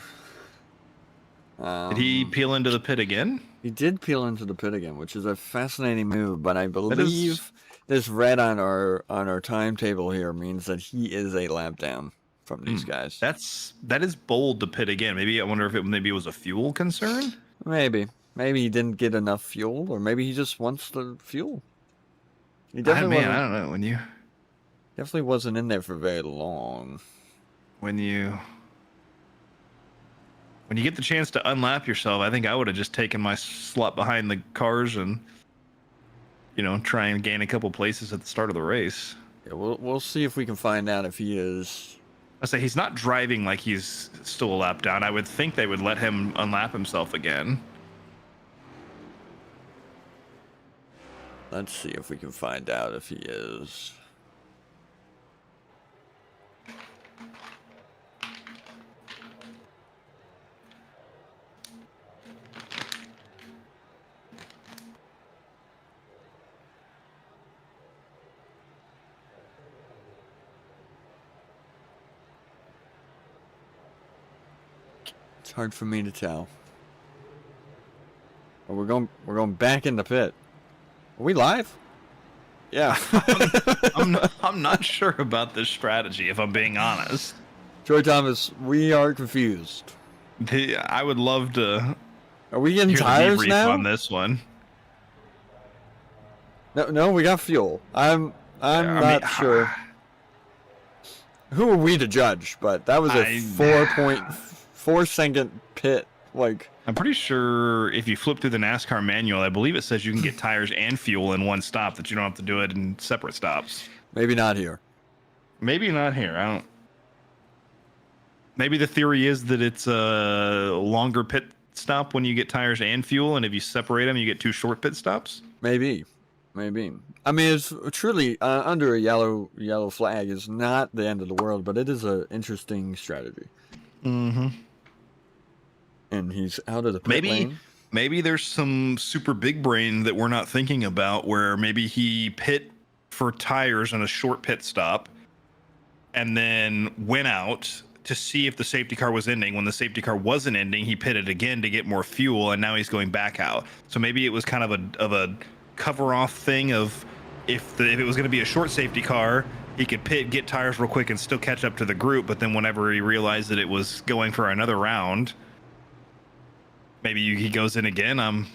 Did he peel into the pit again? He did peel into the pit again, which is a fascinating move. But I believe this red on our timetable here means that he is a lap down from these guys. That is bold to pit again. Maybe I wonder if it was a fuel concern. Maybe he didn't get enough fuel, or maybe he just wants the fuel. He definitely I don't know. Definitely wasn't in there for very long. When you get the chance to unlap yourself, I think I would have just taken my slot behind the cars and, try and gain a couple places at the start of the race. Yeah, we'll see if we can find out if he is. I say he's not driving like he's still a lap down. I would think they would let him unlap himself again. Let's see if we can find out if he is. It's hard for me to tell. Oh, we're going back in the pit. Are we live? Yeah. I'm not sure about this strategy, if I'm being honest. Troy Thomas, we are confused. I would love to Are we getting hear the tires debrief now? on this one. No, we got fuel. I'm not sure. Who are we to judge? But that was a 4.4 second pit. Like, I'm pretty sure if you flip through the NASCAR manual, I believe it says you can get tires and fuel in one stop, that you don't have to do it in separate stops. maybe not here. Maybe not here. I don't. Maybe the theory is that it's a longer pit stop when you get tires and fuel, and if you separate them, you get 2 short pit stops. Maybe. I mean, it's truly under a yellow flag is not the end of the world, but it is an interesting strategy. Mm-hmm. And he's out of the pit lane. Maybe there's some super big brain that we're not thinking about, where maybe he pit for tires on a short pit stop, and then went out to see if the safety car was ending. When the safety car wasn't ending, he pitted again to get more fuel, and now he's going back out. So maybe it was kind of a cover off thing of if it was going to be a short safety car, he could pit, get tires real quick, and still catch up to the group. But then whenever he realized that it was going for another round, maybe he goes in again. I'm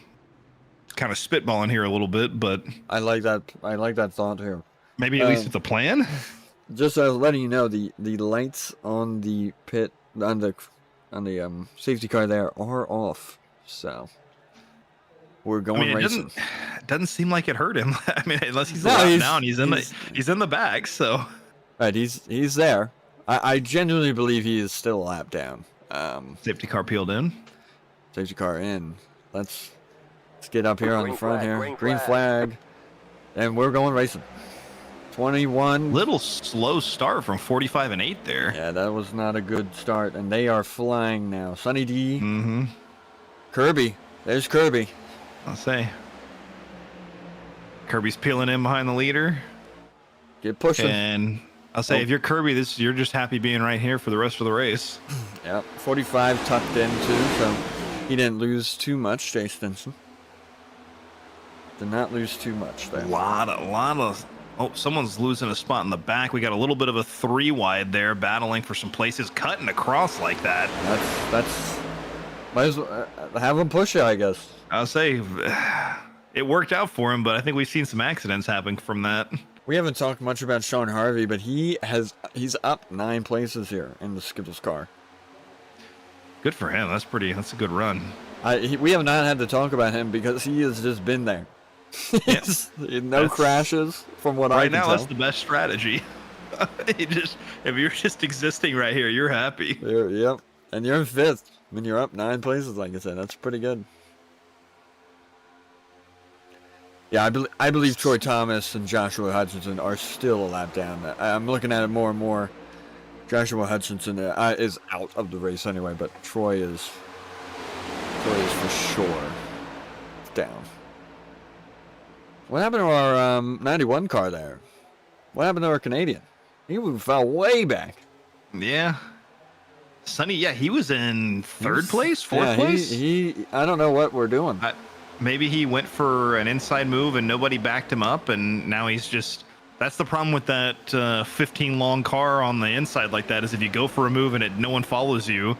kind of spitballing here a little bit, but I like that thought here. maybe at least it's a plan. Just letting you know, the lights on the pit on the safety car there are off, so we're going racing. It doesn't seem like it hurt him. I mean, unless he's down, he's in the back. So right, he's there. I genuinely believe he is still a lap down. Safety car peeled in. Safety car in. Let's get up here on the front here. Green flag, and we're going racing. 21. Little slow start from 45 and 8 there. Yeah, that was not a good start, and they are flying now. Sunny D. Mm-hmm. Kirby. There's Kirby. I'll say. Kirby's peeling in behind the leader. Get pushing. And I'll say, if you're Kirby, you're just happy being right here for the rest of the race. Yep. 45 tucked in too, so he didn't lose too much, Jay Stinson. Did not lose too much there. A lot of. Oh, someone's losing a spot in the back. We got a little bit of a 3 wide there, battling for some places, cutting across like that. That's might as well have him push it, I guess. I'll say it worked out for him, but I think we've seen some accidents happen from that. We haven't talked much about Sean Harvey, but he's up 9 places here in the Skittles car. Good for him. That's a good run. We have not had to talk about him because he has just been there. No crashes from what I can tell. Right now, that's the best strategy. If you're just existing right here, you're happy. Yep. And you're in 5th. When you're up 9 places, like I said, that's pretty good. Yeah, I believe Troy Thomas and Joshua Hutchinson are still a lap down. I'm looking at it more and more. Joshua Hutchinson is out of the race anyway, but Troy is for sure down. What happened to our 91 car there? What happened to our Canadian? He fell way back. Yeah. Sonny, he was in 3rd place, 4th place? I don't know what we're doing. Maybe he went for an inside move and nobody backed him up, and now he's just... That's the problem with that 15 long car on the inside like that, is if you go for a move and no one follows you,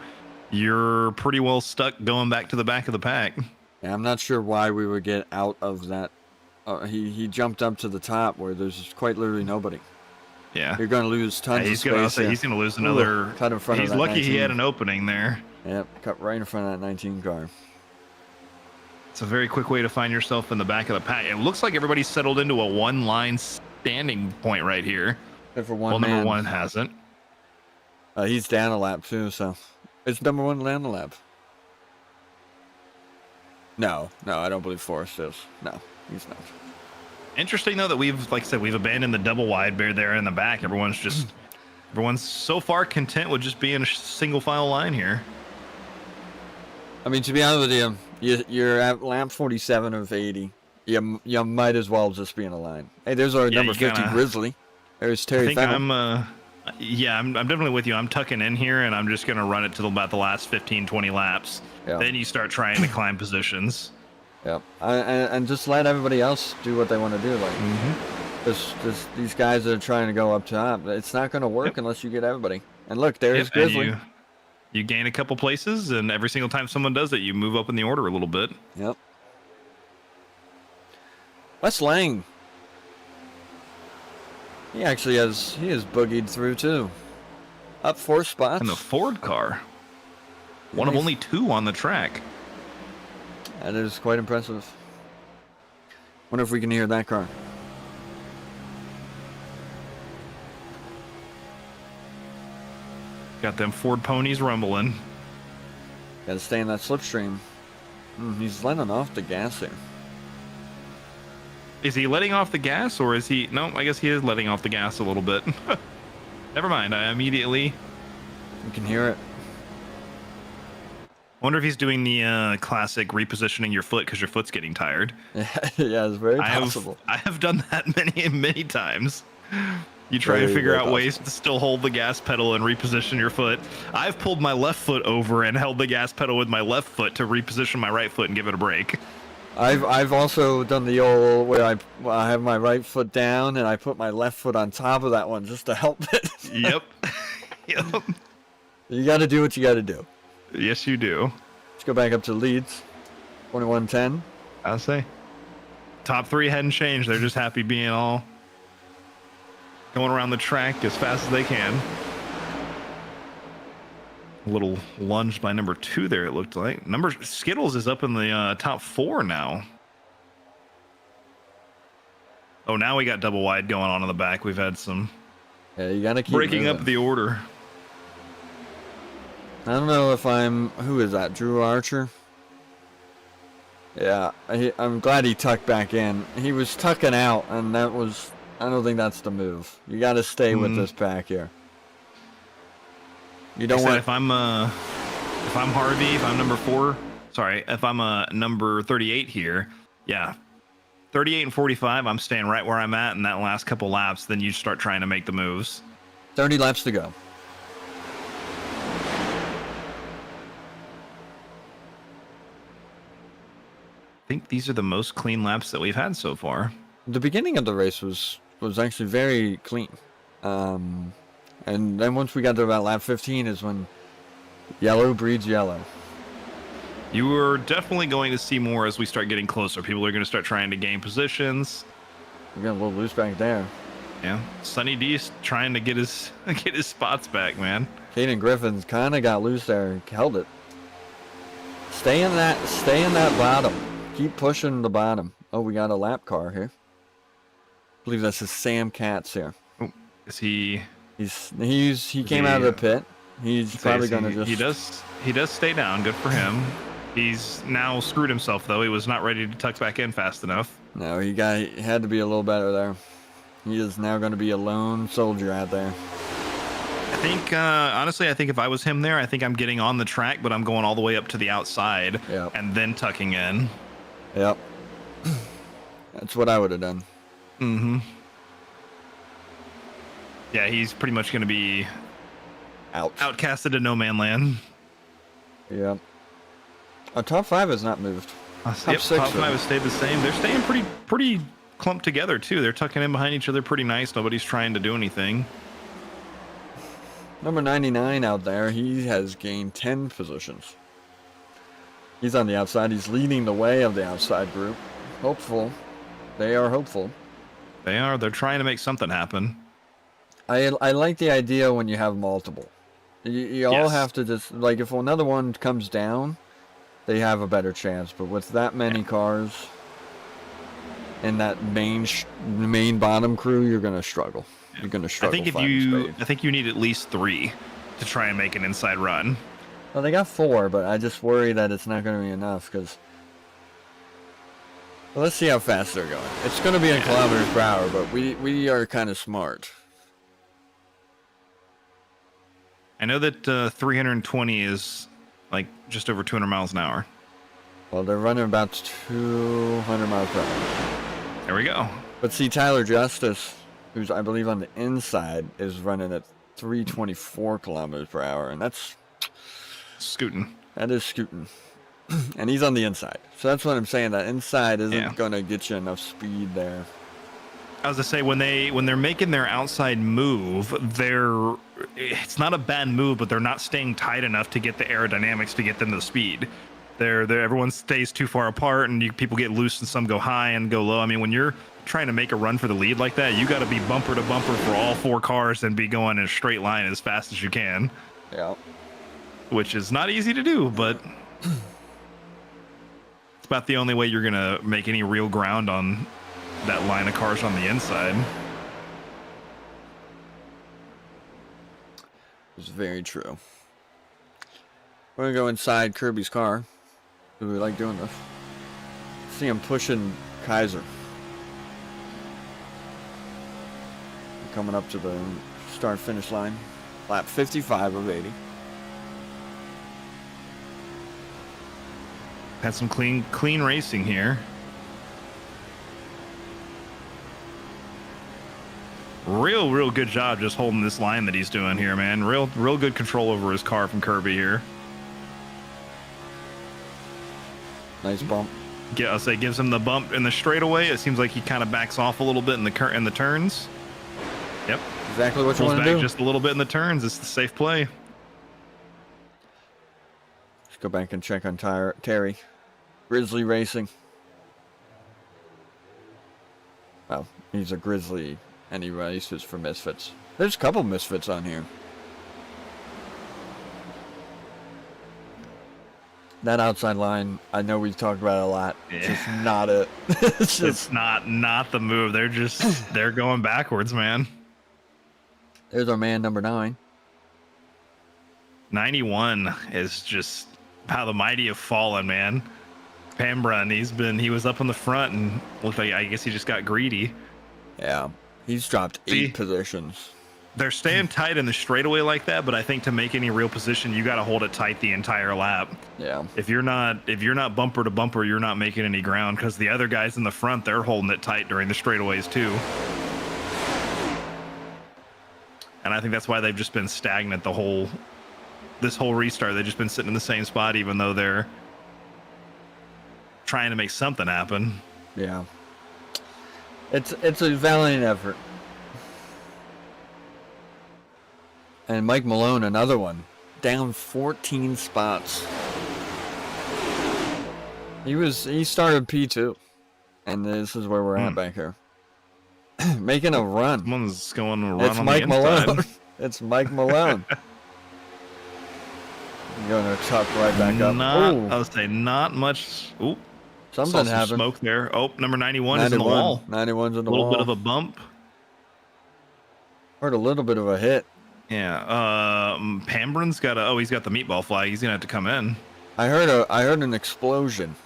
you're pretty well stuck going back to the back of the pack. Yeah, I'm not sure why we would get out of that. He jumped up to the top where there's quite literally nobody. Yeah. You're going to lose tons of space. He's going to lose another... Cut in front of that. He's lucky 19. he had an opening there. Yep, cut right in front of that 19 car. It's a very quick way to find yourself in the back of the pack. It looks like everybody's settled into a one-line standing point right here. Except for one man. Number 1 hasn't. He's down a lap too, so it's number 1 down a lap. No, I don't believe Forrest is. No, he's not. Interesting though that we've abandoned the double wide bear there in the back. Everyone's so far content with just being a single file line here. I mean, to be honest with you, you're at lap 47 of 80. You might as well just be in a line. Hey, there's our number 50 Grizzly. There's Terry Fennell. Yeah, I'm definitely with you. I'm tucking in here, and I'm just going to run it to about the last 15, 20 laps. Yeah. Then you start trying to climb positions. Yep. And just let everybody else do what they want to do. Like, these guys that are trying to go up top, it's not going to work unless you get everybody. And look, there's And Grizzly. you gain a couple places, and every single time someone does it, you move up in the order a little bit. Yep. Wes Lang. He is boogied through too. Up 4 spots. And the Ford car. One of only 2 on the track. That is quite impressive. Wonder if we can hear that car. Got them Ford ponies rumbling. Got to stay in that slipstream. He's letting off the gas here. Is he letting off the gas, or is he... No, I guess he is letting off the gas a little bit. Never mind, I immediately... You can hear it. Wonder if he's doing the classic repositioning your foot because your foot's getting tired. Yeah, it's very possible. I have done that many times. You try Very, to figure very out ways to still hold the gas pedal and reposition your foot. I've pulled my left foot over and held the gas pedal with my left foot to reposition my right foot and give it a break. I've also done the old where I have my right foot down and I put my left foot on top of that one just to help it. Yep. Yep. You got to do what you got to do. Yes, you do. Let's go back up to Leeds. 2110. I'll say. Top 3 hadn't changed. They're just happy being all going around the track as fast as they can. A little lunge by number 2 there, it looked like. Skittles is up in the top 4 now. Oh, now we got double wide going on in the back. We've had some Yeah, you got to keep breaking moving. up the order. I don't know if who is that? Drew Archer? Yeah, I'm glad he tucked back in. He was tucking out, and I don't think that's the move. You got to stay with this pack here. You don't want. If I'm Harvey, if I'm number 4, sorry, if I'm number 38 here, yeah, 38 and 45, I'm staying right where I'm at in that last couple laps. Then you start trying to make the moves. 30 laps to go. I think these are the most clean laps that we've had so far. The beginning of the race was actually very clean. And then once we got to about lap 15 is when yellow breeds yellow. You are definitely going to see more as we start getting closer. People are going to start trying to gain positions. We got a little loose back there. Yeah, Sunny D's trying to get his spots back, man. Caden Griffin's kind of got loose there, held it. Stay in that bottom. Keep pushing the bottom. Oh, we got a lap car here. I believe that's his Sam Katz here. Oh, is he? He came out of the pit. He's probably gonna just. He does stay down. Good for him. He's now screwed himself though. He was not ready to tuck back in fast enough. No, he had to be a little better there. He is now going to be a lone soldier out there. I think, honestly, if I was him there, I think I'm getting on the track, but I'm going all the way up to the outside and then tucking in. Yep. That's what I would have done. Mm-hmm. Yeah, he's pretty much going to be outcasted to no man land. Yep. Our top 5 has not moved. Top 6 top 5 has stayed the same. They're staying pretty clumped together, too. They're tucking in behind each other pretty nice. Nobody's trying to do anything. Number 99 out there, he has gained 10 positions. He's on the outside. He's leading the way of the outside group. Hopeful. They are hopeful. They are. They're trying to make something happen. I like the idea when you have multiple. You all have to just, like, if another one comes down, they have a better chance. But with that many cars in that main bottom crew, you're going to struggle. You're going to struggle. I think you need at least 3 to try and make an inside run. Well, they got 4, but I just worry that it's not going to be enough because. Well, let's see how fast they're going. It's going to be in kilometers per hour, but we are kind of smart. I know that 320 is like just over 200 miles an hour. Well, they're running about 200 miles per hour. There we go. But see, Tyler Justice, who's I believe on the inside, is running at 324 kilometers per hour, and that is scooting. And he's on the inside, so that's what I'm saying. That inside isn't gonna get you enough speed there. I was to say when they're making their outside move, it's not a bad move, but they're not staying tight enough to get the aerodynamics to get them to the speed. Everyone stays too far apart, and people get loose, and some go high and go low. I mean, when you're trying to make a run for the lead like that, you got to be bumper to bumper for all 4 cars and be going in a straight line as fast as you can. Yeah. Which is not easy to do, but it's about the only way you're gonna make any real ground on that line of cars on the inside. It's very true. We're gonna go inside Kirby's car. We like doing this. See him pushing Kaiser. Coming up to the start-finish line. Lap 55 of 80. Had some clean racing here. Real good job just holding this line that he's doing here, man. Real good control over his car from Kirby here. Nice bump. I'll say gives him the bump in the straightaway. It seems like he kind of backs off a little bit in the turns. Yep. Exactly what you want to do. Just a little bit in the turns. It's the safe play. Let's go back and check on Terry. Grizzly Racing. Well, he's a Grizzly and he races for Misfits. There's a couple Misfits on here. That outside line, I know we've talked about it a lot. It's just not it. It's not the move. They're going backwards, man. There's our man number 9. 91 is just how the mighty have fallen, man. Pambrun, he was up on the front and looked like, I guess he just got greedy. Yeah, he's dropped 8 positions. They're staying tight in the straightaway like that, but I think to make any real position, you got to hold it tight the entire lap. Yeah. If you're not bumper to bumper, you're not making any ground because the other guys in the front, they're holding it tight during the straightaways too. And I think that's why they've just been stagnant this whole restart. They've just been sitting in the same spot, even though they're trying to make something happen. Yeah. It's a valiant effort. And Mike Malone, another one, down 14 spots. He started P2, and this is where we're at back here. Making a run. Someone's going to run it's on Mike the inside. Malone. It's Mike Malone. Going to chuck right back up. I would say not much. Ooh, something happened. Smoke there. Oh, number 91 is in the wall. 91's in the A wall. little bit of a bump. Heard a little bit of a hit. Yeah. Pambrun's he's got the meatball flag. He's gonna have to come in. I heard an explosion.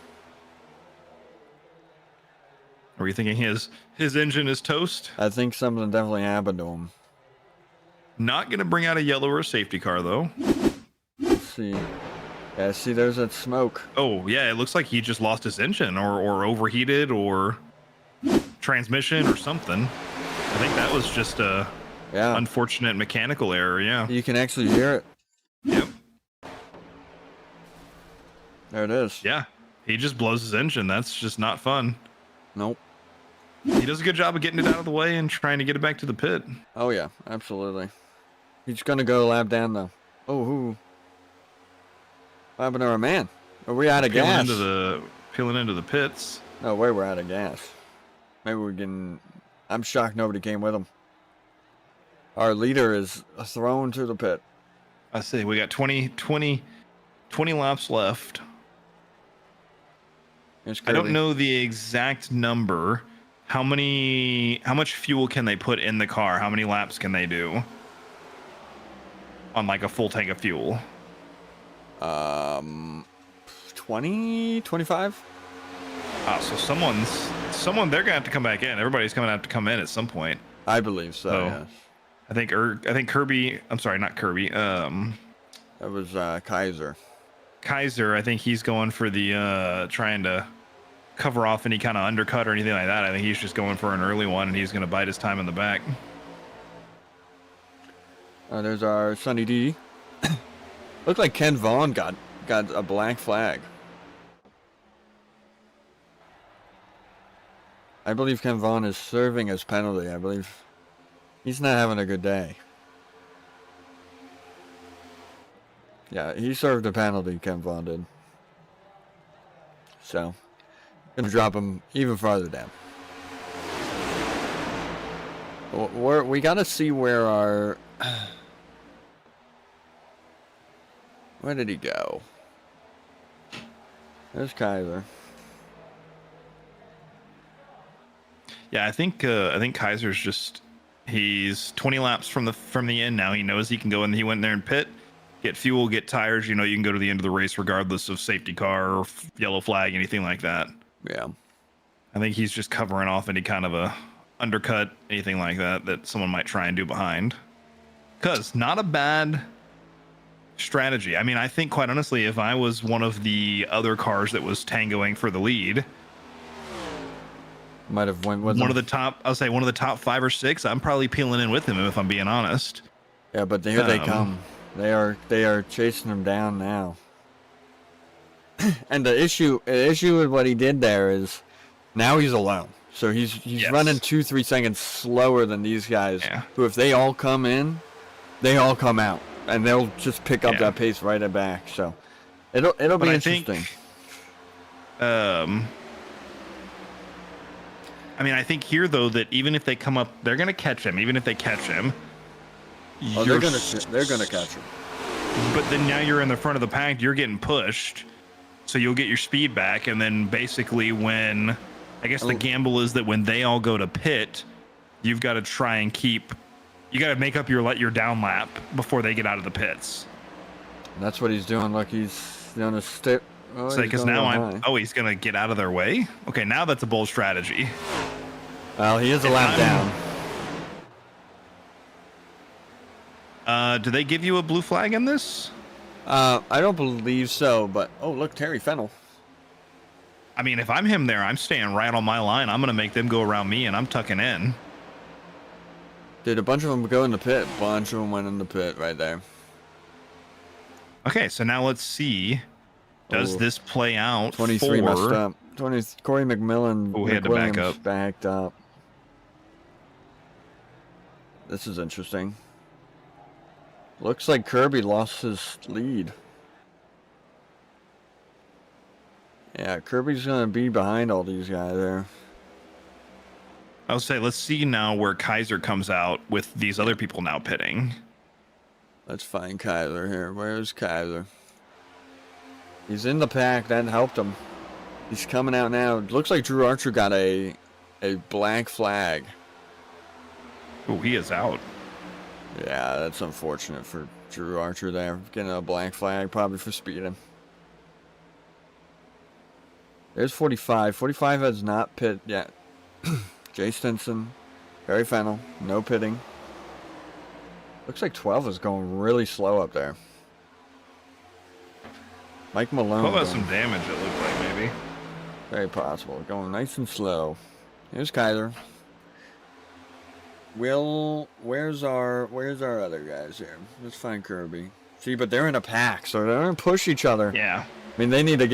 Are you thinking his engine is toast? I think something definitely happened to him. Not gonna bring out a yellow or a safety car though. Let's see. Yeah, see, there's that smoke. Oh yeah, it looks like he just lost his engine or overheated or transmission or something. I think that was just a unfortunate mechanical error. Yeah. You can actually hear it. Yep. There it is. Yeah. He just blows his engine. That's just not fun. Nope. He does a good job of getting it out of the way and trying to get it back to the pit. Oh yeah, absolutely. He's gonna go a lap down though. Oh, who? What happened to our man? Are we out of gas? Peeling into the pits. No way, we're out of gas. Maybe we can. I'm shocked nobody came with him. Our leader is thrown to the pit. I see. We got 20 laps left. I don't know the exact number. How much fuel can they put in the car? How many laps can they do on like a full tank of fuel? 20, 25? So they're gonna have to come back in. Everybody's gonna have to come in at some point. I believe so. Yes. I think Kirby. I'm sorry, not Kirby. That was Kaiser. Kaiser. I think he's going for the trying to cover off any kind of undercut or anything like that. I think he's just going for an early one, and he's going to bite his time in the back. There's our Sunny D. Looked like Ken Vaughn got a black flag. I believe Ken Vaughn is serving his penalty. I believe he's not having a good day. Yeah, he served a penalty, Ken Vaughn did. So, gonna drop him even farther down. We gotta see where our... Where did he go? There's Kaiser. Yeah, I think Kaiser's just, he's 20 laps from the end now. He knows he can go in. He went there and pit, get fuel, get tires. You know, you can go to the end of the race regardless of safety car or yellow flag, anything like that. Yeah. I think he's just covering off any kind of a undercut, anything like that someone might try and do behind. Because not a bad strategy. I mean, I think quite honestly, if I was one of the other cars that was tangoing for the lead, might have went with one of the top, I'll say one of the top 5 or 6, I'm probably peeling in with him if I'm being honest. Yeah, but here they come. They are chasing him down now. And the issue with what he did there is now he's alone. So he's Yes. running 2-3 seconds slower than these guys. Yeah. Who, if they all come in, they all come out, and they'll just pick up that pace right at back. So it'll be interesting. I mean, I think here though that even if they come up, they're gonna catch him. Even if they catch him, they're gonna catch him. But then now you're in the front of the pack. You're getting pushed, so you'll get your speed back. And then basically, when I guess the gamble is that when they all go to pit, you've got to try and you got to make up your down lap before they get out of the pits. And that's what he's doing. Look, he's doing a step. Because now he's gonna get out of their way. Okay, now that's a bold strategy. Well, he is a lap down. Do they give you a blue flag in this? I don't believe so, but look, Terry Fennell. I mean, if I'm him there, I'm staying right on my line. I'm gonna make them go around me, and I'm tucking in. Did a bunch of them go in the pit? A bunch of them went in the pit right there. Okay, so now let's see. Does this play out? 23 messed up. Corey McMillan. Oh, he had to back up. Backed up. This is interesting. Looks like Kirby lost his lead. Yeah, Kirby's gonna be behind all these guys there. I'll say, let's see now where Kaiser comes out with these other people now pitting. Let's find Kaiser here. Where's Kaiser? He's in the pack. That helped him. He's coming out now. Looks like Drew Archer got a black flag. Oh, he is out. Yeah, that's unfortunate for Drew Archer there. Getting a black flag, probably for speeding. There's 45. 45 has not pit yet. Jay Stinson, Barry Fennell, no pitting. Looks like 12 is going really slow up there. Mike Malone. 12 has some damage, it looked like, maybe. Very possible. Going nice and slow. Here's Kaiser. Where's our other guys here? Let's find Kirby. See, but they're in a pack, so they're gonna push each other. Yeah. I mean, they need to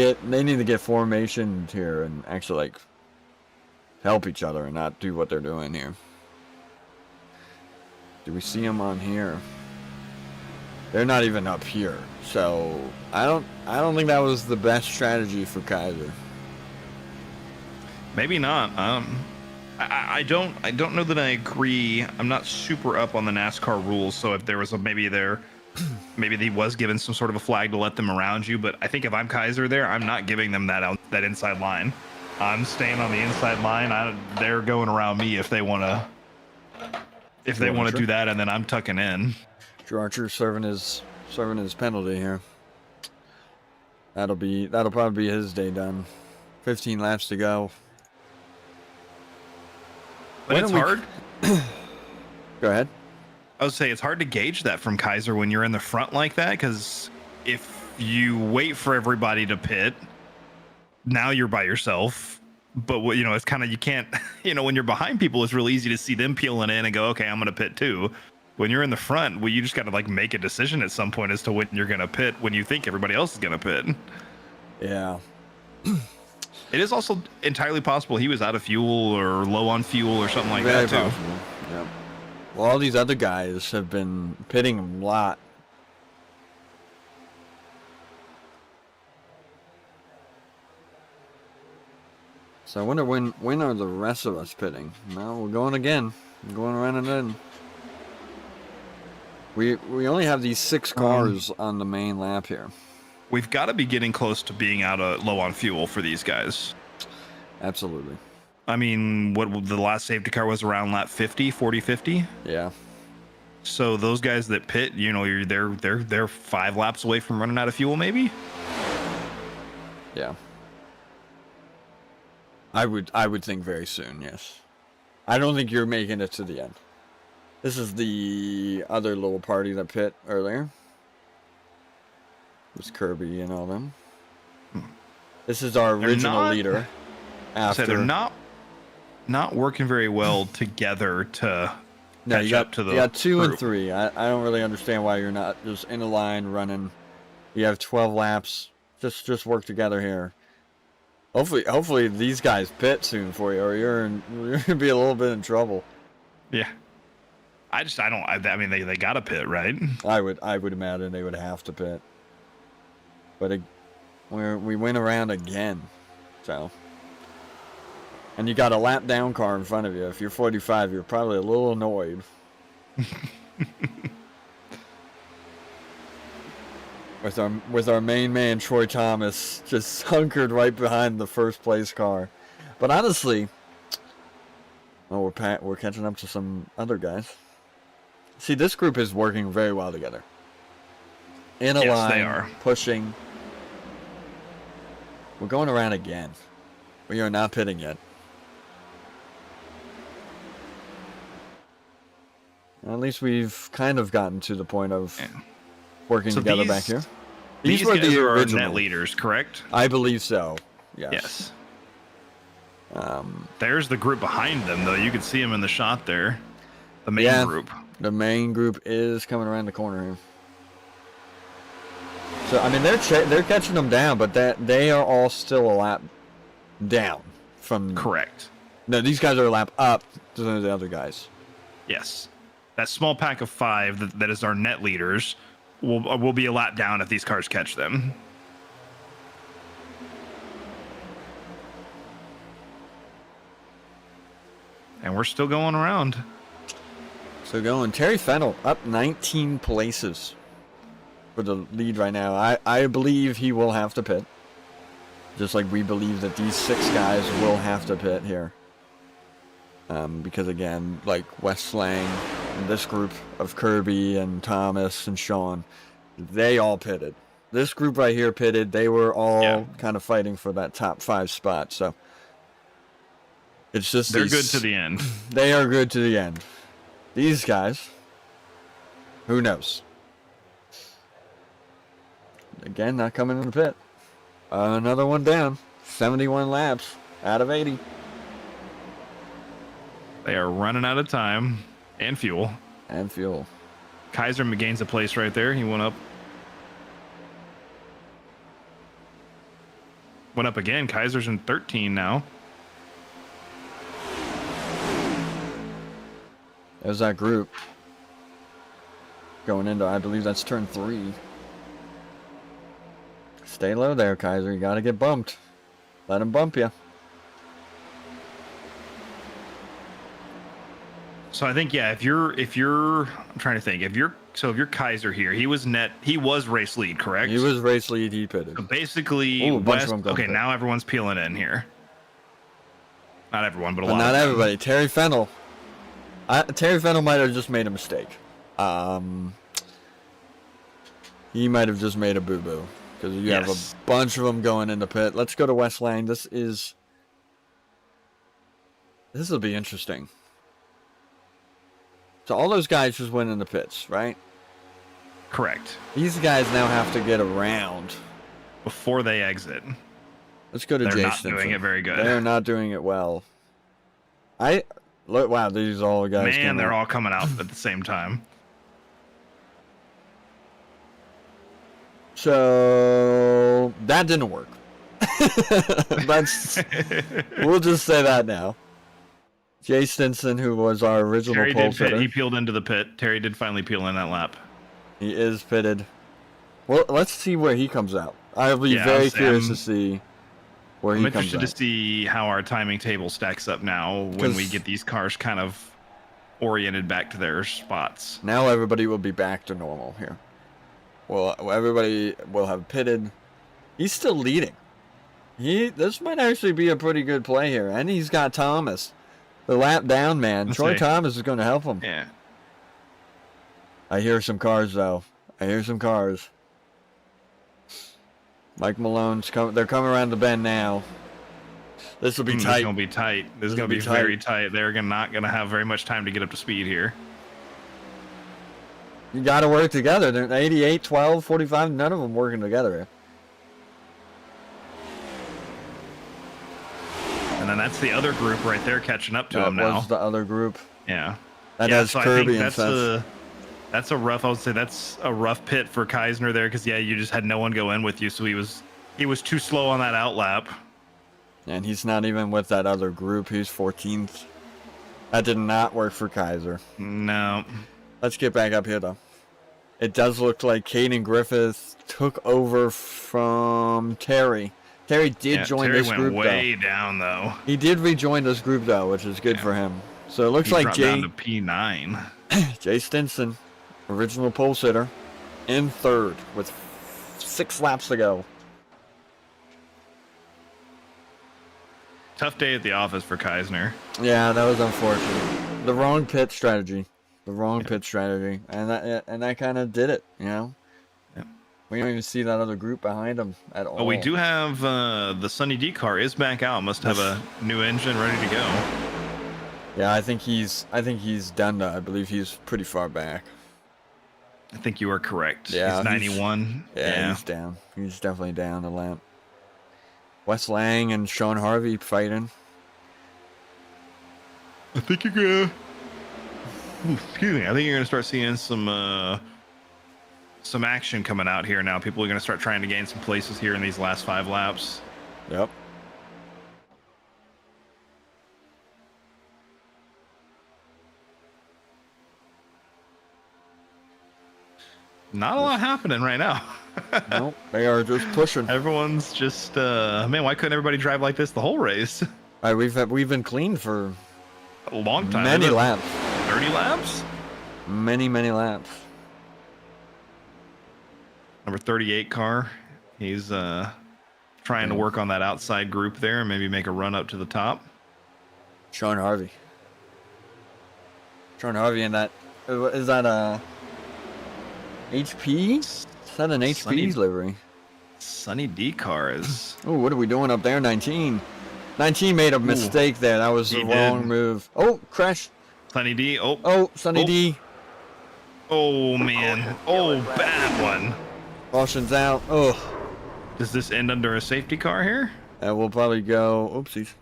get formation here and actually like help each other and not do what they're doing here. Do we see them on here? They're not even up here, so I don't think that was the best strategy for Kaiser. Maybe not. I don't know that I agree. I'm not super up on the NASCAR rules, so if there was maybe he was given some sort of a flag to let them around you. But I think if I'm Kaiser there, I'm not giving them that inside line. I'm staying on the inside line. They're going around me if they want to do that, and then I'm tucking in. Drew Archer serving his penalty here. That'll probably be his day done. 15 laps to go. But it's hard. Go ahead. I would say it's hard to gauge that from Kaiser when you're in the front like that, because if you wait for everybody to pit, now you're by yourself. But it's kind of, you can't, when you're behind people, it's really easy to see them peeling in and go, okay, I'm going to pit too. when you're in the front, well, you just got to like make a decision at some point as to when you're going to pit when you think everybody else is going to pit. Yeah. It is also entirely possible he was out of fuel or low on fuel or something like Very that too. possible. Yep. Well, all these other guys have been pitting a lot. So I wonder when are the rest of us pitting? No, we're going again. We're going around and in. We only have these 6 cars on the main lap here. We've got to be getting close to being out of low on fuel for these guys. Absolutely. I mean, what the last safety car was around lap 50, 50. Yeah. So those guys that pit, you know, they're 5 laps away from running out of fuel, maybe. Yeah. I would think very soon, yes. I don't think you're making it to the end. This is the other little party that pit earlier. It was Kirby and all them. This is our original leader. So they're not working very well together to catch up to the you got 2 group. and 3. I don't really understand why you're not just in a line running. You have 12 laps. Just work together here. Hopefully these guys pit soon for you, or you're gonna be a little bit in trouble. Yeah. I mean, they gotta pit, right? I would imagine they would have to pit. But we went around again, so. And you got a lap down car in front of you. If you're 45, you're probably a little annoyed. With our main man Troy Thomas just hunkered right behind the first place car. But honestly, we're catching up to some other guys. See, this group is working very well together. In a line, they are pushing. We're going around again. We are not pitting yet. At least we've kind of gotten to the point of working together back here. These were guys the are original our net leaders, correct? I believe so. Yes. There's the group behind them, though. You can see them in the shot there. The main group. The main group is coming around the corner here. So I mean, they're catching them down, but they are all still a lap down from. Correct. No, these guys are a lap up to the other guys. Yes. That small pack of 5 that is our net leaders will be a lap down if these cars catch them. And we're still going around. So going Terry Fennell up 19 places for the lead right now. I believe he will have to pit. Just like we believe that these 6 guys will have to pit here. Because again, like Wes Slang and this group of Kirby and Thomas and Sean, they all pitted. This group right here pitted. They were all kind of fighting for that top 5 spot. So it's just they're good to the end. They are good to the end. These guys, who knows? Again, not coming in the pit. Another one down. 71 laps out of 80. They are running out of time and fuel. Kaiser gains a place right there. He went up. Went up again. Kaiser's in 13 now. There's that group going into, I believe that's turn 3. Stay low there, Kaiser. You got to get bumped. Let him bump you. So I think, if you're I'm trying to think, if you're Kaiser here, he was race lead, correct? He was race lead. He pitted. So basically, now everyone's peeling in here. Not everyone, but a lot. Not everybody. Terry Fennell. Terry Fennell might have just made a mistake. He might have just made a boo-boo. Because you have a bunch of them going in the pit. Let's go to West Lane. This will be interesting. So all those guys just went in the pits, right? Correct. These guys now have to get around before they exit. Let's go to Jason. They're not doing it very good. They're not doing it well. Wow, these all guys. Man, they're all coming out at the same time. So that didn't work. We'll just say that now. Jay Stinson, who was our original Terry pole did pit. sitter, He peeled into the pit. Terry did finally peel in that lap. he is pitted. Well, let's see where he comes out. I'll be Yeah, very curious to see where I'm he comes interested to out. see how our timing table stacks up now when we 'Cause- get these cars kind of oriented back to their spots. Now everybody will be back to normal here. Well, everybody will have pitted. He's still leading. This might actually be a pretty good play here, and he's got Thomas, the lap down man. Let's Troy see. Thomas is going to help him. Yeah. I hear some cars though. I hear some cars. Mike Malone's coming. They're coming around the bend now. This will be This tight. is gonna be tight. This is gonna be very tight. They're not gonna have very much time to get up to speed here. You got to work together. They're 88, 12, 45. None of them working together here. And then that's the other group right there catching up to That him now. was the other group. Yeah. That Yeah, has so I Kirby think and that's a rough. I would say that's a rough pit for Keisner there because you just had no one go in with you, so he was too slow on that outlap. And he's not even with that other group. He's 14th. That did not work for Kaiser. No. Let's get back up here, though. It does look like Caden Griffith took over from Terry. Terry did join Terry this group, went way though. down, though. He did rejoin this group, though, which is good for him. So it looks He like dropped down to P9. Jay Stinson, original pole sitter, in third with 6 laps to go. Tough day at the office for Keisner. Yeah, that was unfortunate. The wrong pit strategy. Pit strategy. And that kind of did it, you know? Yep. We don't even see that other group behind him at all. Oh, we do have the Sunny D car is back out. Must have a new engine ready to go. Yeah, I think he's done that. I believe he's pretty far back. I think you are correct. Yeah, he's 91. Yeah, he's down. He's definitely down a lap. Wes Lang and Sean Harvey fighting. I think you're gonna. Excuse me. I think you're gonna start seeing some action coming out here now. People are gonna start trying to gain some places here in these last 5 laps. Yep. Not a lot happening right now. Nope, they are just pushing. Everyone's just man. Why couldn't everybody drive like this the whole race? All right, we've been clean for A long time. many Isn't it laps. 30 laps. Many laps. Number 38 car. He's trying to work on that outside group there and maybe make a run up to the top. Sean Harvey. Sean Harvey in that. Is that a HP? Is that an HP livery? Sunny D car is. Oh, what are we doing up there? 19. 19 made a mistake there. That was the wrong move. Oh, crash. Sunny D. Oh, Sunny D. Oh, man. Oh, bad one. Caution's out. Oh. Does this end under a safety car here? And we'll probably go. Oopsies.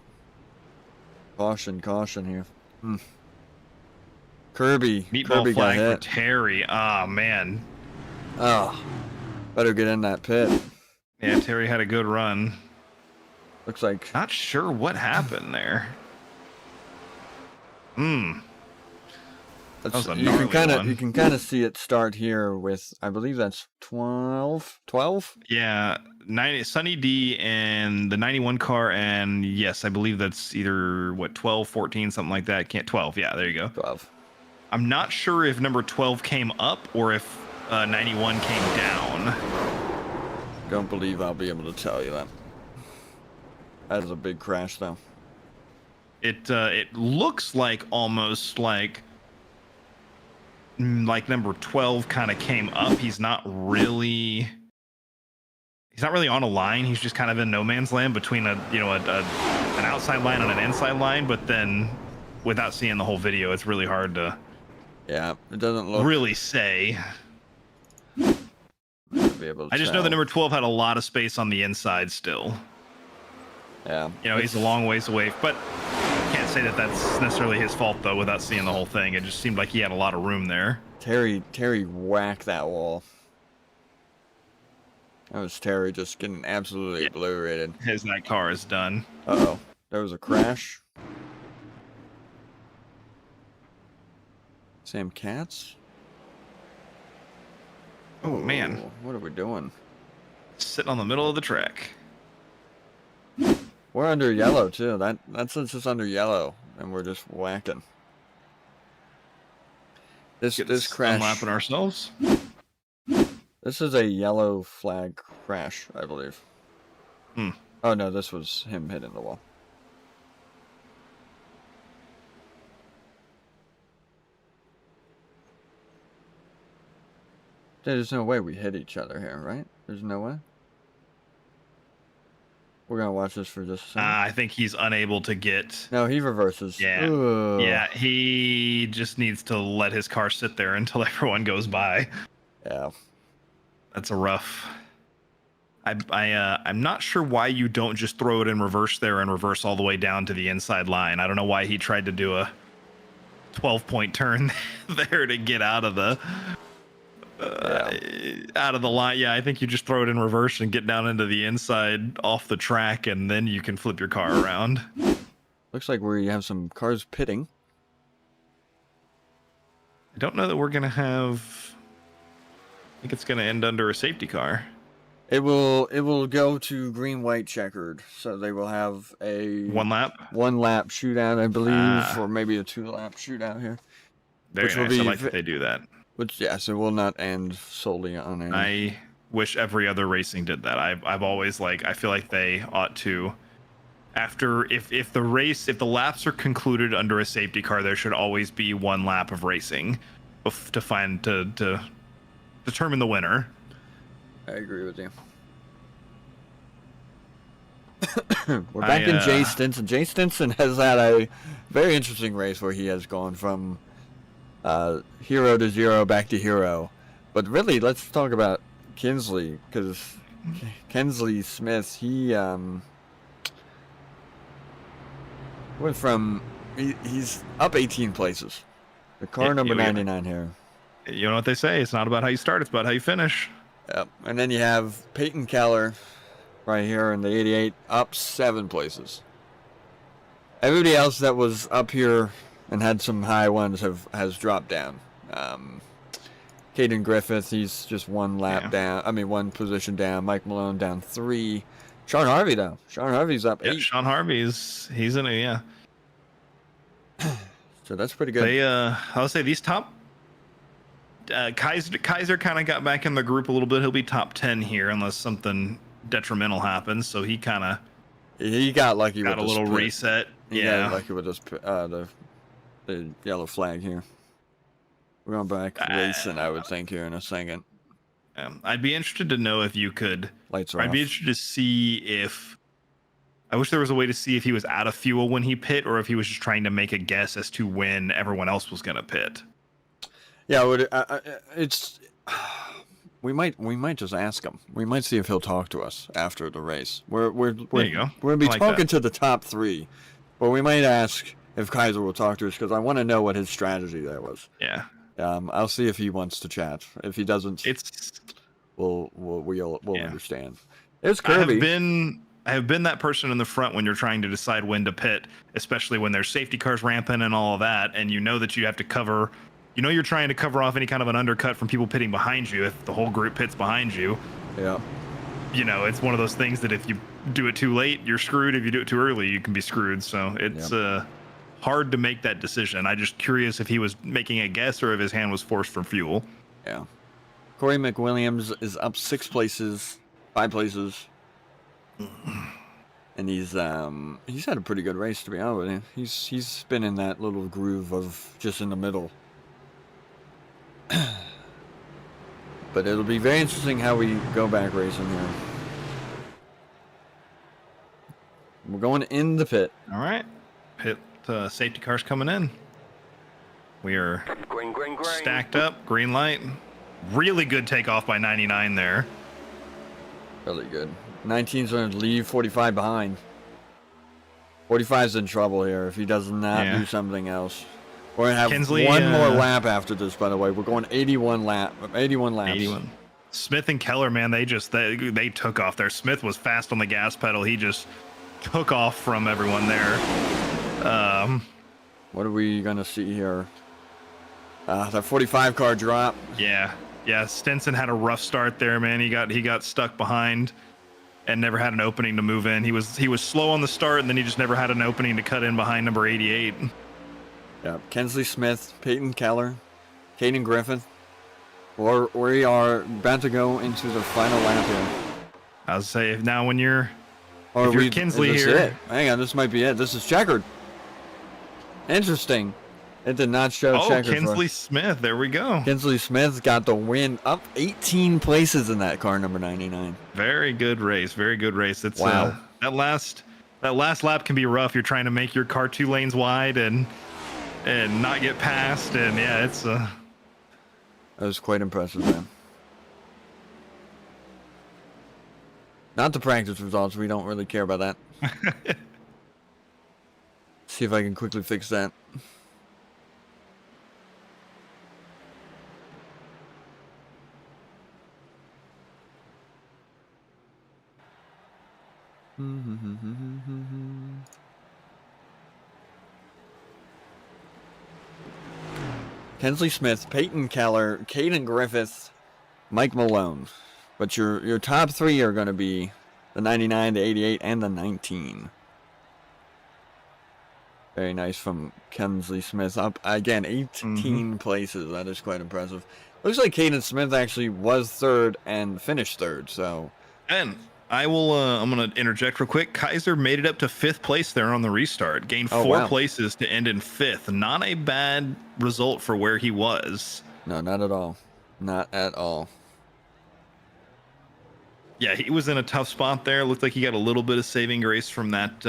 Caution here. Kirby. Meatball Kirby got flag for hit. Terry. Ah, man. Oh. Better get in that pit. Yeah, Terry had a good run. Looks like. Not sure what happened there. That was a You gnarly can one. kind of see it start here with, I believe that's 12. Yeah, Sunny D and the 91 car, and yes, I believe that's either 12, 14, something like that. 12. Yeah, there you go. 12. I'm not sure if number 12 came up or if 91 came down. Don't believe I'll be able to tell you that. That is a big crash, though. It looks like almost like number 12 kind of came up. He's not really on a line. He's just kind of in no man's land between an outside line and an inside line. But then, without seeing the whole video, it's really hard to it doesn't look really say. be able to I just know that number 12 had a lot of space on the inside still. Yeah. He's a long ways away, but can't say that that's necessarily his fault though. Without seeing the whole thing, it just seemed like he had a lot of room there. Terry whacked that wall. That was Terry just getting absolutely obliterated. That car is done. Uh-oh. There was a crash. Sam Katz? Oh, man. What are we doing? Sitting on the middle of the track. We're under yellow, too. That's just under yellow, and we're just whacking. This crash... Unlapping ourselves. This is a yellow flag crash, I believe. Oh, no, this was him hitting the wall. There's no way we hit each other here, right? There's no way? We're gonna watch this for just a second. I think he's unable to get... No, he reverses. Yeah. Ugh. Yeah, he just needs to let his car sit there until everyone goes by. Yeah. That's a rough... I'm not sure why you don't just throw it in reverse there and reverse all the way down to the inside line. I don't know why he tried to do a 12-point turn there to get out of the... out of the line. Yeah, I think you just throw it in reverse and get down into the inside off the track, and then you can flip your car around. Looks like we have some cars pitting. I don't know that we're going to have... I think it's going to end under a safety car. It will go to green, white, checkered. So they will have a... One lap shootout, I believe, or maybe a 2-lap shootout here. Very which nice. will be I like that they do that. Which, yes, it will not end solely on any... I wish every other racing did that. I've always I feel like they ought to, after if the laps are concluded under a safety car, there should always be one lap of racing to determine the winner. I agree with you. We're back in Jay Stinson. Jay Stinson has had a very interesting race where he has gone from hero to zero, back to hero. But really, let's talk about Kinsley, because Kinsley Smith, he went from... He's up 18 places. The car number 99 here. You know what they say, it's not about how you start, it's about how you finish. Yep. And then you have Peyton Keller right here in the 88, up 7 places. Everybody else that was up here and had some high ones has dropped down. Caden Griffith, he's just one lap down. I mean, one position down. Mike Malone down 3. Sean Harvey, though. Sean Harvey's up 8. Sean Harvey's, he's in it, yeah. So that's pretty good. I'll say these top... Kaiser kind of got back in the group a little bit. He'll be top 10 here unless something detrimental happens. So he kind of... He got lucky with a little reset. He got lucky with this, the yellow flag here. We're going back racing, I would think, here in a second. I'd be interested to know if you could... Lights are I'd off. be interested to see if... I wish there was a way to see if he was out of fuel when he pit, or if he was just trying to make a guess as to when everyone else was going to pit. Yeah, it's... We might just ask him. We might see if he'll talk to us after the race. There you go. We're going to be talking to the top 3, but we might ask if Kaiser will talk to us, because I want to know what his strategy there was. Yeah. I'll see if he wants to chat. If he doesn't, we'll understand. There's Kirby. I have been that person in the front when you're trying to decide when to pit, especially when there's safety cars rampant and all of that, and you know that you have to cover. You know you're trying to cover off any kind of an undercut from people pitting behind you if the whole group pits behind you. Yeah. You know, it's one of those things that if you do it too late, you're screwed. If you do it too early, you can be screwed. So it's hard to make that decision. I'm just curious if he was making a guess or if his hand was forced for fuel. Yeah. Corey McWilliams is up 5 places. And he's had a pretty good race, to be honest with you. He's been in that little groove of just in the middle. But it'll be very interesting how we go back racing here. We're going in the pit. All right. Pit safety cars coming in. We are Green. stacked up. Green light. Really good takeoff by 99 there. Really good. 19's going to leave 45 behind. 45's in trouble here if he does not do something else. We're going to have Kinsley, one more lap after this, by the way. We're going 81 laps. 81. Smith and Keller, man, they took off there. Smith was fast on the gas pedal. He just took off from everyone there. What are we gonna see here? That 45 car drop. Yeah. Stinson had a rough start there, man. He got stuck behind and never had an opening to move in. He was slow on the start, and then he just never had an opening to cut in behind number 88. Yeah, Kensley Smith, Peyton Keller, Caden Griffith. We are about to go into the final lap here. I was say now when you're Kinsley is this here. it? Hang on, this might be it. This is checkered. Interesting. It did not show checkered. Kinsley Smith. There we go. Kinsley Smith got the win, up 18 places in that car, number 99. Very good race. Very good race. It's wow. That last lap can be rough. You're trying to make your car 2 lanes wide and not get past. And yeah, it's that was quite impressive, man. Not the practice results. We don't really care about that. See if I can quickly fix that. Kensley Smith, Peyton Keller, Caden Griffith, Mike Malone. But your top 3 are going to be the 99, the 88, and the 19. Very nice from Kensley Smith. Up again, 18 places. That is quite impressive. Looks like Caden Smith actually was 3rd and finished 3rd. So, and I will. I'm going to interject real quick. Kaiser made it up to 5th place there on the restart. Gained 4 places to end in 5th. Not a bad result for where he was. No, not at all. Not at all. Yeah, he was in a tough spot there. Looked like he got a little bit of saving grace from that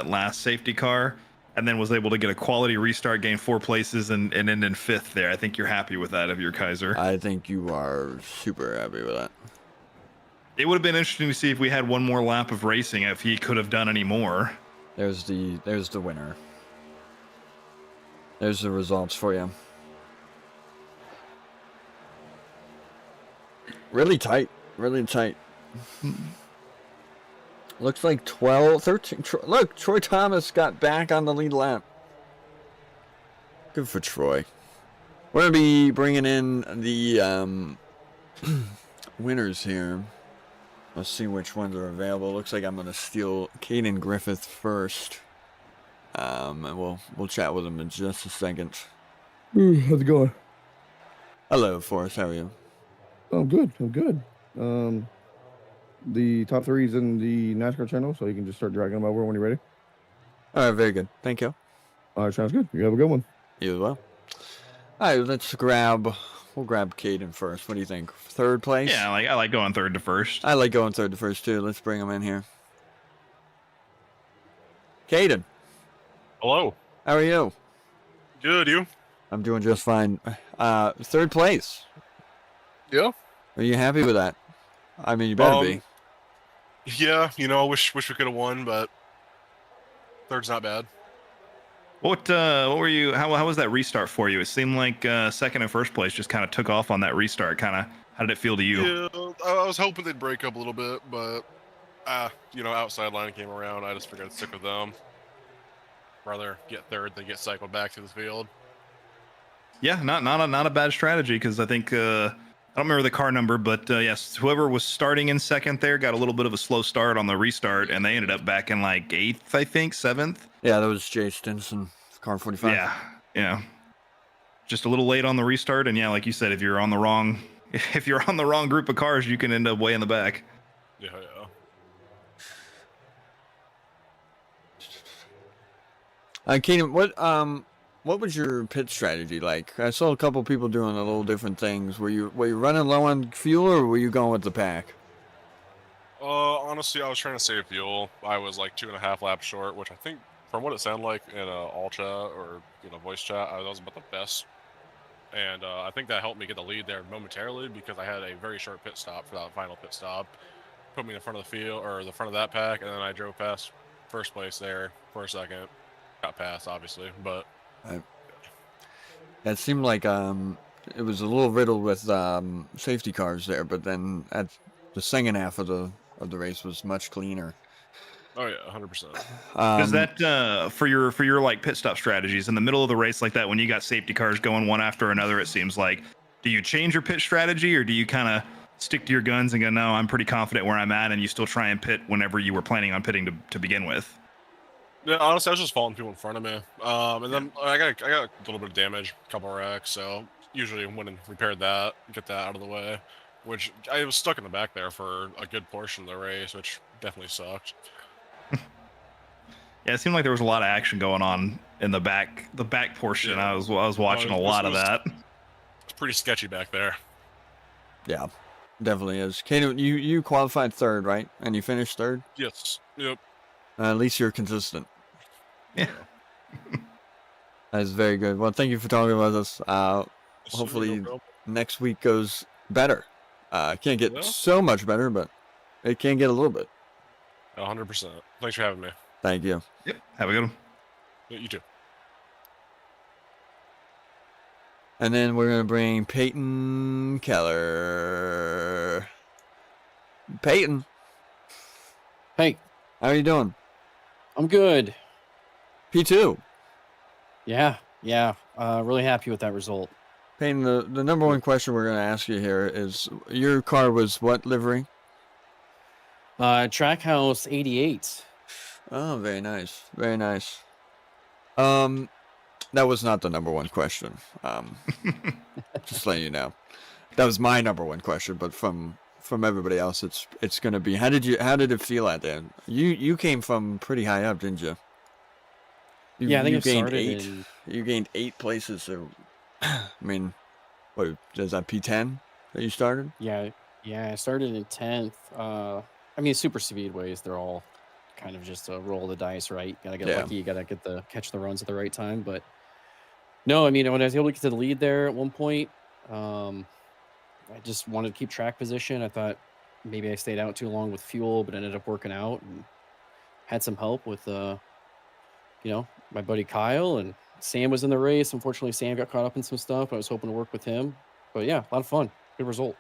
last safety car, and then was able to get a quality restart, gain 4 places, and end in 5th there. I think you're happy with that, if you're Kaiser. I think you are super happy with that. It would have been interesting to see if we had one more lap of racing, if he could have done any more. There's the winner. There's the results for you. Really tight. Really tight. Looks like 12, 13. Look, Troy Thomas got back on the lead lap. Good for Troy. We're going to be bringing in the winners here. Let's see which ones are available. Looks like I'm going to steal Caden Griffith first. And we'll chat with him in just a second. How's it going? Hello, Forrest. How are you? I'm good. The top 3 is in the NASCAR channel, so you can just start dragging them over when you're ready. All right, very good. Thank you. All right, sounds good. You have a good one. You as well. All right, we'll grab Caden first. What do you think? 3rd place? Yeah, I like going 3rd to 1st. I like going 3rd to 1st too. Let's bring him in here. Caden. Hello. How are you? Good, you? I'm doing just fine. 3rd place. Yeah. Are you happy with that? I mean, you better be. Yeah, I wish we could have won, but 3rd's not bad. What were you? How was that restart for you? It seemed like 2nd and 1st place just kind of took off on that restart. How did it feel to you? Yeah, I was hoping they'd break up a little bit, but outside line came around. I just figured I'd stick with them. Rather get 3rd than get cycled back to the field. Yeah, not a bad strategy, because I think I don't remember the car number, but yes, whoever was starting in 2nd there got a little bit of a slow start on the restart, and they ended up back in like 8th, I think, 7th. Yeah, that was Jay Stinson, car 45. Yeah. Just a little late on the restart, and yeah, like you said, if you're on the wrong group of cars, you can end up way in the back. Yeah. Keenan, what was your pit strategy like? I saw a couple people doing a little different things. Were you running low on fuel, or were you going with the pack? Honestly, I was trying to save fuel. I was like 2.5 laps short, which I think, from what it sounded like in all chat or voice chat, that was about the best. And I think that helped me get the lead there momentarily, because I had a very short pit stop for that final pit stop. Put me in front of the field, or the front of that pack, and then I drove past 1st place there for a second. Got past, obviously, but It seemed like it was a little riddled with safety cars there, but then at the second half of the race was much cleaner. Oh yeah, 100%. Does that for your like pit stop strategies in the middle of the race like that when you got safety cars going one after another? It seems like, do you change your pit strategy or do you kind of stick to your guns and go, no, I'm pretty confident where I'm at, and you still try and pit whenever you were planning on pitting to begin with? Yeah, honestly, I was just following people in front of me. And then I got a little bit of damage, a couple wrecks, so usually went and repaired that, get that out of the way. Which I was stuck in the back there for a good portion of the race, which definitely sucked. Yeah, it seemed like there was a lot of action going on in the back portion. Yeah. I was watching a lot of that. It's pretty sketchy back there. Yeah, definitely is. Kato, you qualified third, right? And you finished third? Yes. Yep. At least you're consistent. Yeah. That is very good. Well, thank you for talking about this. Hopefully No next week goes better. Can't get Yeah. so much better, but it can get a little bit. 100%. Thanks for having me. Thank you. Yep. Have a good one. Yeah, you too. And then we're going to bring Peyton Keller. Peyton, Hey, how are you doing? I'm good. P2. Yeah. Really happy with that result. Peyton, the number one question we're going to ask you here is, your car was what livery? Trackhouse 88. Oh, very nice. Very nice. That was not the number one question. Just letting you know. That was my number one question, but from everybody else, it's gonna be, how did it feel out there? You came from pretty high up, didn't you? Yeah, I think you it gained started 8. You gained 8 places. So, I mean, what is that, P10 that you started? Yeah, I started in 10th. I mean, super speedways, they're all kind of just a roll of the dice, right? You gotta get Yeah. lucky, you gotta catch the runs at the right time. But no, I mean, when I was able to get to the lead there at one point, I just wanted to keep track position. I thought maybe I stayed out too long with fuel, but ended up working out and had some help with my buddy Kyle, and Sam was in the race. Unfortunately, Sam got caught up in some stuff. I was hoping to work with him, but yeah, a lot of fun. Good result.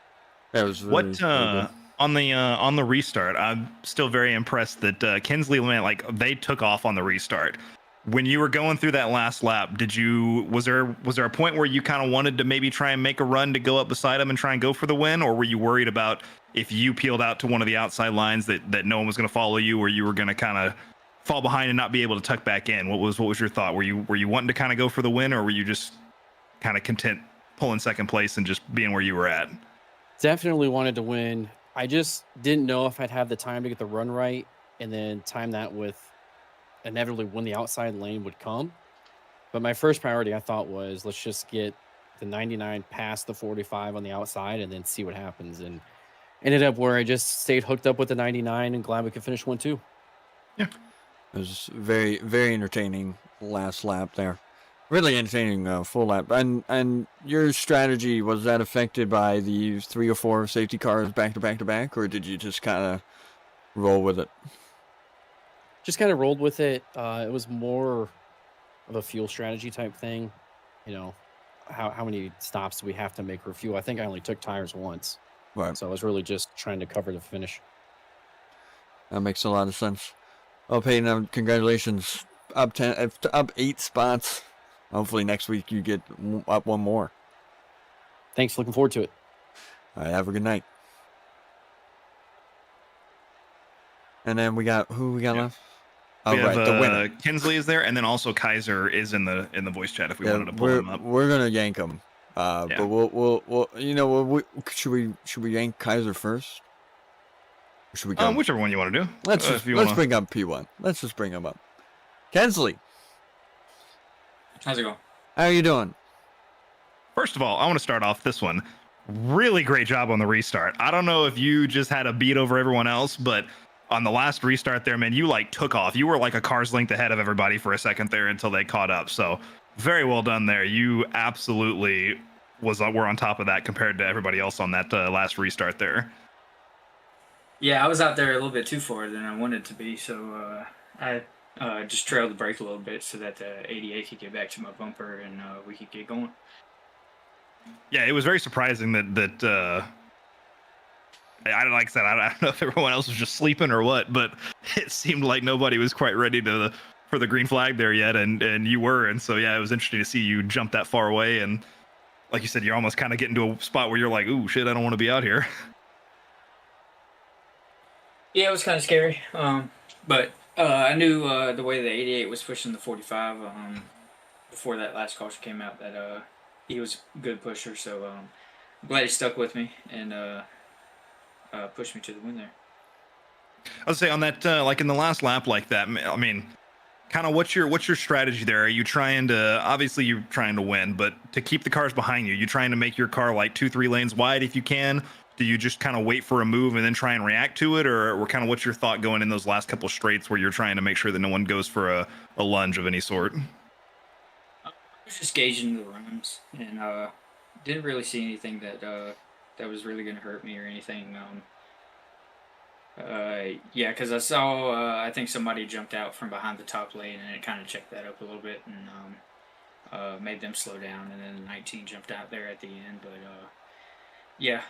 That was really, What really good. on the restart? I'm still very impressed that Kinsley, like, they took off on the restart. When you were going through that last lap, was there a point where you kind of wanted to maybe try and make a run to go up beside him and try and go for the win, or were you worried about if you peeled out to one of the outside lines that no one was going to follow you, or you were going to kind of fall behind and not be able to tuck back in? What was your thought? Were you wanting to kind of go for the win, or were you just kind of content pulling second place and just being where you were at? Definitely wanted to win. I just didn't know if I'd have the time to get the run right and then time that with inevitably when the outside lane would come. But my first priority, I thought, was let's just get the 99 past the 45 on the outside and then see what happens. And ended up where I just stayed hooked up with the 99 and glad we could finish 1-2. It was very, very entertaining last lap there. Really entertaining full lap. And your strategy, was that affected by the 3 or 4 safety cars back to back to back, or did you just kind of roll with it? Just kind of rolled with it. It was more of a fuel strategy type thing. How many stops do we have to make for fuel? I think I only took tires once. Right. So I was really just trying to cover the finish. That makes a lot of sense. Well, Peyton, congratulations. Up 8 spots. Hopefully next week you get up 1 more. Thanks. Looking forward to it. All right, have a good night. And then we got, who we got left? Oh, We have, right, the winner. Kinsley is there, and then also Kaiser is in the voice chat if we wanted to pull him up. We're gonna yank him. But we'll should we yank Kaiser first? Or should we go? Whichever one you want to do. Let's if you let's wanna- bring up P1. Let's just bring him up. Kensley, How's it going? how are you doing? First of all, I want to start off this one. Really great job on the restart. I don't know if you just had a beat over everyone else, but on the last restart there, man, you like took off. You were like a car's length ahead of everybody for a second there until they caught up. So very well done there. You absolutely were on top of that compared to everybody else on that last restart there. Yeah, I was out there a little bit too far than I wanted to be, so I just trailed the brake a little bit so that the 88 could get back to my bumper and we could get going. Yeah, it was very surprising that like I said, I don't know if everyone else was just sleeping or what, but it seemed like nobody was quite ready for the green flag there yet, and you were, and so yeah, it was interesting to see you jump that far away, and like you said, you're almost kind of getting to a spot where you're like, ooh, shit, I don't want to be out here. Yeah, it was kind of scary. But I knew the way the 88 was pushing the 45 before that last caution came out that he was a good pusher. So I'm glad he stuck with me and pushed me to the win there. I would say on that, like in the last lap like that, I mean, kind of what's your strategy there? Are you trying to, obviously you're trying to win, but to keep the cars behind you trying to make your car like 2-3 lanes wide if you can? Do you just kind of wait for a move and then try and react to it, or kind of what's your thought going in those last couple straights where you're trying to make sure that no one goes for a lunge of any sort? I was just gauging the runs and didn't really see anything that that was really going to hurt me or anything. Yeah, because I saw I think somebody jumped out from behind the top lane and it kind of checked that up a little bit and made them slow down, and then 19 jumped out there at the end, but. Yeah,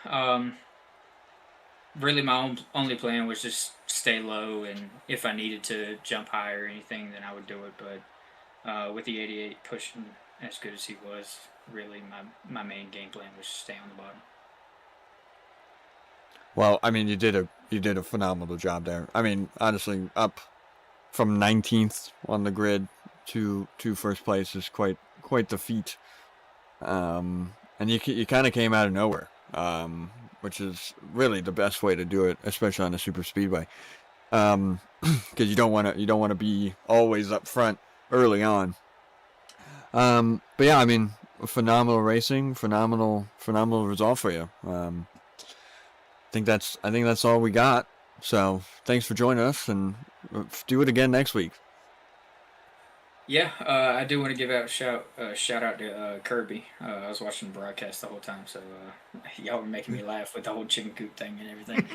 really my only plan was just stay low, and if I needed to jump high or anything, then I would do it. But with the 88 pushing as good as he was, really my main game plan was to stay on the bottom. Well, I mean, you did a phenomenal job there. I mean, honestly, up from 19th on the grid to first place is quite the feat. And you kind of came out of nowhere. Which is really the best way to do it, especially on a super speedway, because you don't want to be always up front early on. But yeah, I mean, phenomenal racing, phenomenal result for you. I think that's all we got. So thanks for joining us, and do it again next week. Yeah, I do want to give out shout out to Kirby. I was watching the broadcast the whole time, so y'all were making me laugh with the whole chicken coop thing and everything.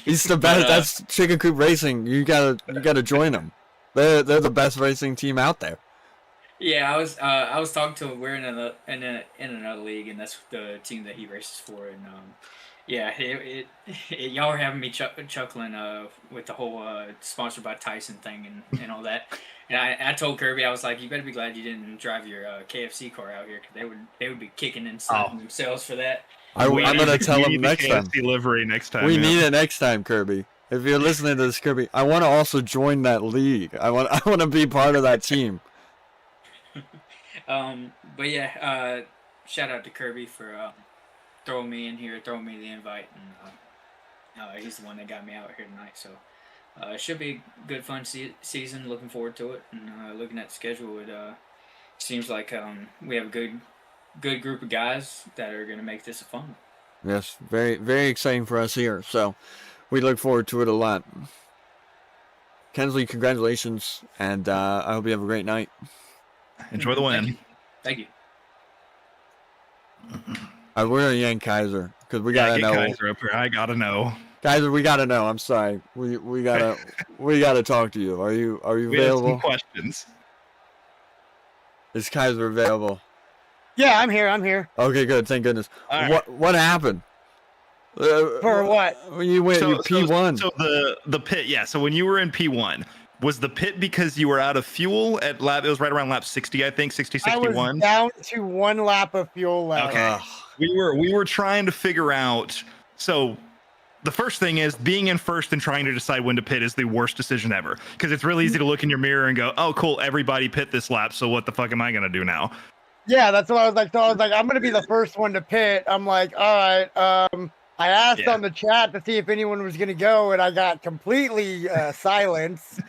He's the best. That's Chicken Coop Racing. You gotta join them. They're the best racing team out there. Yeah, I was talking to him. We're in another league, and that's the team that he races for. And yeah, y'all were having me chuckling with the whole sponsored by Tyson thing and all that. And I told Kirby, I was like, you better be glad you didn't drive your KFC car out here, because they would be kicking and slapping themselves for that. I'm gonna tell him next time. Livery next time. We need it next time, Kirby. If you're listening to this, Kirby, I want to also join that league. I want to be part of that team. But yeah, shout out to Kirby for throwing me in here, throwing me the invite, and he's the one that got me out here tonight. So it should be a good, fun season. Looking forward to it, and looking at the schedule, it seems like we have a good group of guys that are going to make this a fun. Yes, very, very exciting for us here. So we look forward to it a lot. Kensley, congratulations, and I hope you have a great night. Enjoy the win. Thank you. We're gonna yank Kaiser because we gotta know. Kaiser up here. I gotta know. Kaiser, we gotta know. I'm sorry. We gotta talk to you. Are you We available? have some questions. Is Kaiser available? Yeah, I'm here. Okay, good. Thank goodness. All right. What happened? For what? You went P1. So the pit, yeah. So when you were in P1, was the pit because you were out of fuel at lap? It was right around lap 60, I think, 60, 61. I was down to one lap of fuel left. Okay. We were trying to figure out. So the first thing is being in first and trying to decide when to pit is the worst decision ever, because it's really easy to look in your mirror and go, "Oh, cool, everybody pit this lap. So what the fuck am I gonna do now?" Yeah, that's what I was like. So I was like, I'm gonna be the first one to pit. I'm like, all right. I asked on the chat to see if anyone was gonna go, and I got completely silenced.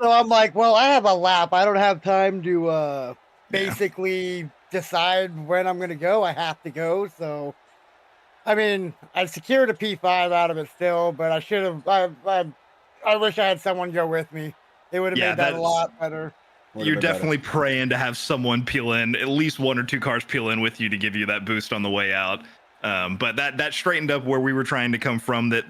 So I'm like, well, I have a lap. I don't have time to basically decide when I'm gonna go. I have to go. So, I mean, I secured a P5 out of it still, but I should have. I wish I had someone go with me. It would have made that a lot better. You're definitely praying to have someone peel in, at least one or two cars peel in with you to give you that boost on the way out. But that straightened up where we were trying to come from. That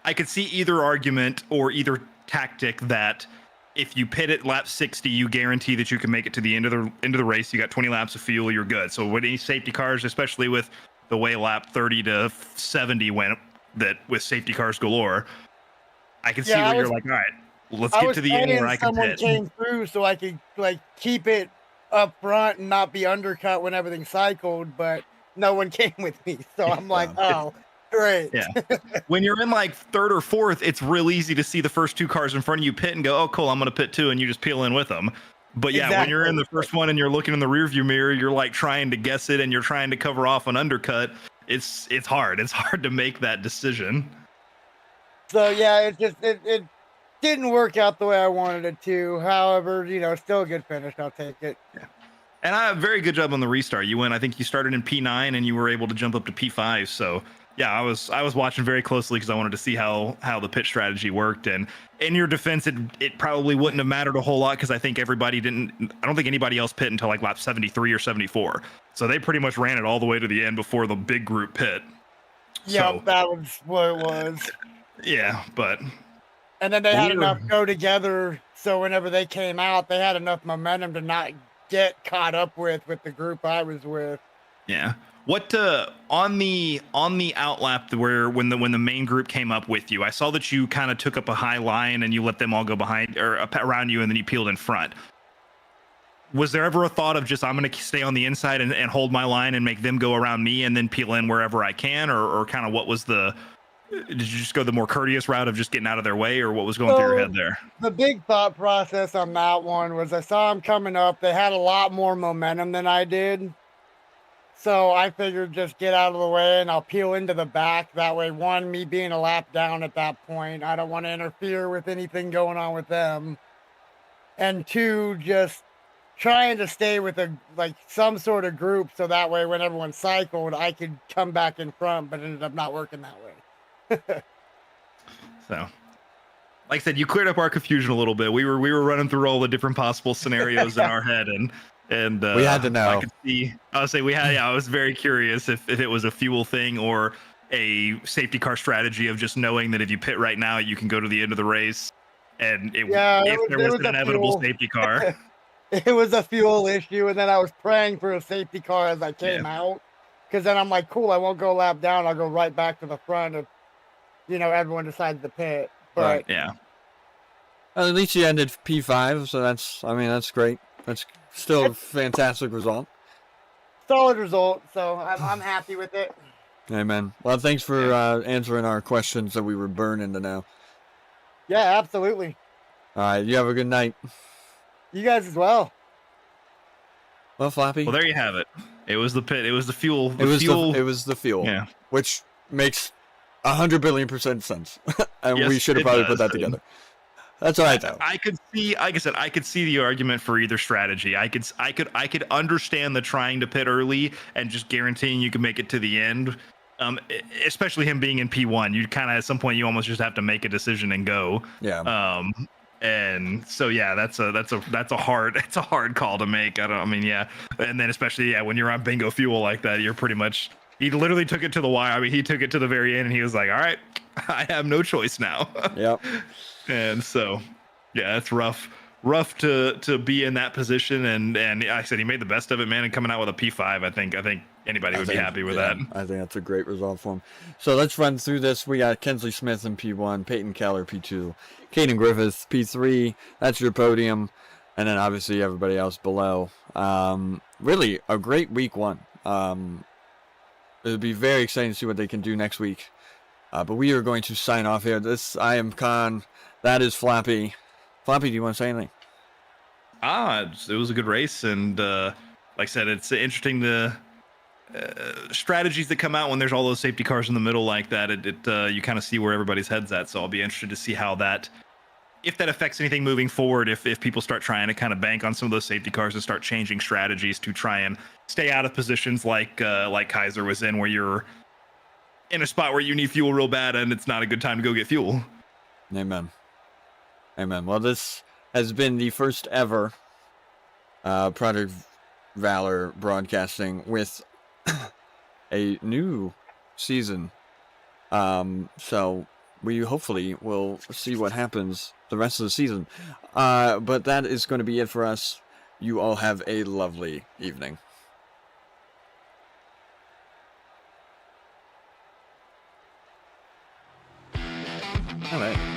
I could see either argument or either tactic that if you pit at lap 60, you guarantee that you can make it to the end of the race. You got 20 laps of fuel, you're good. So with any safety cars, especially with the way lap 30 to 70 went, that with safety cars galore, I can see Yeah, where you're like, all right, let's I get was to the end where praying I can someone pit. came through so I could like keep it up front and not be undercut when everything cycled, but no one came with me. So I'm like, oh, great. Yeah. When you're in like third or fourth, it's real easy to see the first two cars in front of you pit and go, oh, cool, I'm going to pit too. And you just peel in with them. But yeah, when you're in the first one and you're looking in the rearview mirror, you're like trying to guess it and you're trying to cover off an undercut. It's hard. It's hard to make that decision. So yeah, it didn't work out the way I wanted it to. However, still a good finish. I'll take it. Yeah. And a very good job on the restart. You went, I think you started in P9 and you were able to jump up to P5. So yeah, I was watching very closely because I wanted to see how the pit strategy worked. And in your defense, it probably wouldn't have mattered a whole lot because I think I don't think anybody else pit until like lap 73 or 74. So they pretty much ran it all the way to the end before the big group pit. Yeah, So, that was what it was. Yeah, but and then they had enough go together, so whenever they came out, they had enough momentum to not get caught up with the group I was with. Yeah. What on the outlap where when the main group came up with you, I saw that you kind of took up a high line and you let them all go behind or around you, and then you peeled in front. Was there ever a thought of just I'm going to stay on the inside and hold my line and make them go around me and then peel in wherever I can, or kind of what was the? Did you just go the more courteous route of just getting out of their way, or what was going through your head there? The big thought process on that one was I saw them coming up. They had a lot more momentum than I did. So I figured just get out of the way and I'll peel into the back. That way, one, me being a lap down at that point, I don't want to interfere with anything going on with them. And two, just trying to stay with some sort of group so that way when everyone cycled, I could come back in front, but it ended up not working that way. So, like I said, you cleared up our confusion a little bit. We were running through all the different possible scenarios in our head, and we had to know. I could see. I was very curious if it was a fuel thing or a safety car strategy of just knowing that if you pit right now, you can go to the end of the race, and if there was an inevitable safety car. It was a fuel issue, and then I was praying for a safety car as I came out, because then I'm like, cool, I won't go a lap down. I'll go right back to the front if, everyone decides to pit. But right, yeah. At least you ended P5, so that's great. That's still a fantastic result. Solid result, so I'm happy with it. Amen. Well, thanks for answering our questions that we were burning to know. Yeah, absolutely. All right, you have a good night. You guys as well. Well, Flappy. Well, there you have it. It was the pit. It was the fuel. It was the fuel. Yeah. Which makes 100 billion% sense. And yes, we should have probably put that together. That's all right, though. I could see, like I said, I could see the argument for either strategy. I could understand the trying to pit early and just guaranteeing you can make it to the end. Especially him being in P1, you kind of at some point you almost just have to make a decision and go. Yeah. And so yeah, that's a hard call to make. And then especially when you're on bingo fuel like that, you're pretty much. He literally took it to the wire. I mean, he took it to the very end, and he was like, "All right, I have no choice now." Yep. And so, yeah, it's rough to be in that position. And like I said, he made the best of it, man. And coming out with a P5, I think anybody would be happy with that. I think that's a great result for him. So let's run through this. We got Kensley Smith in P1, Peyton Keller P2, Caden Griffith P3. That's your podium, and then obviously everybody else below. Really a great week one. It'll be very exciting to see what they can do next week. But we are going to sign off here. I am Con. That is Flappy. Flappy, do you want to say anything? It was a good race, and like I said, it's interesting the strategies that come out when there's all those safety cars in the middle like that. You kind of see where everybody's head's at. So I'll be interested to see how if that affects anything moving forward. If people start trying to kind of bank on some of those safety cars and start changing strategies to try and stay out of positions like Kaiser was in, where you're in a spot where you need fuel real bad and it's not a good time to go get fuel. Amen. Well, this has been the first ever Project Valor broadcasting with a new season. So we hopefully will see what happens the rest of the season. But that is going to be it for us. You all have a lovely evening. All right.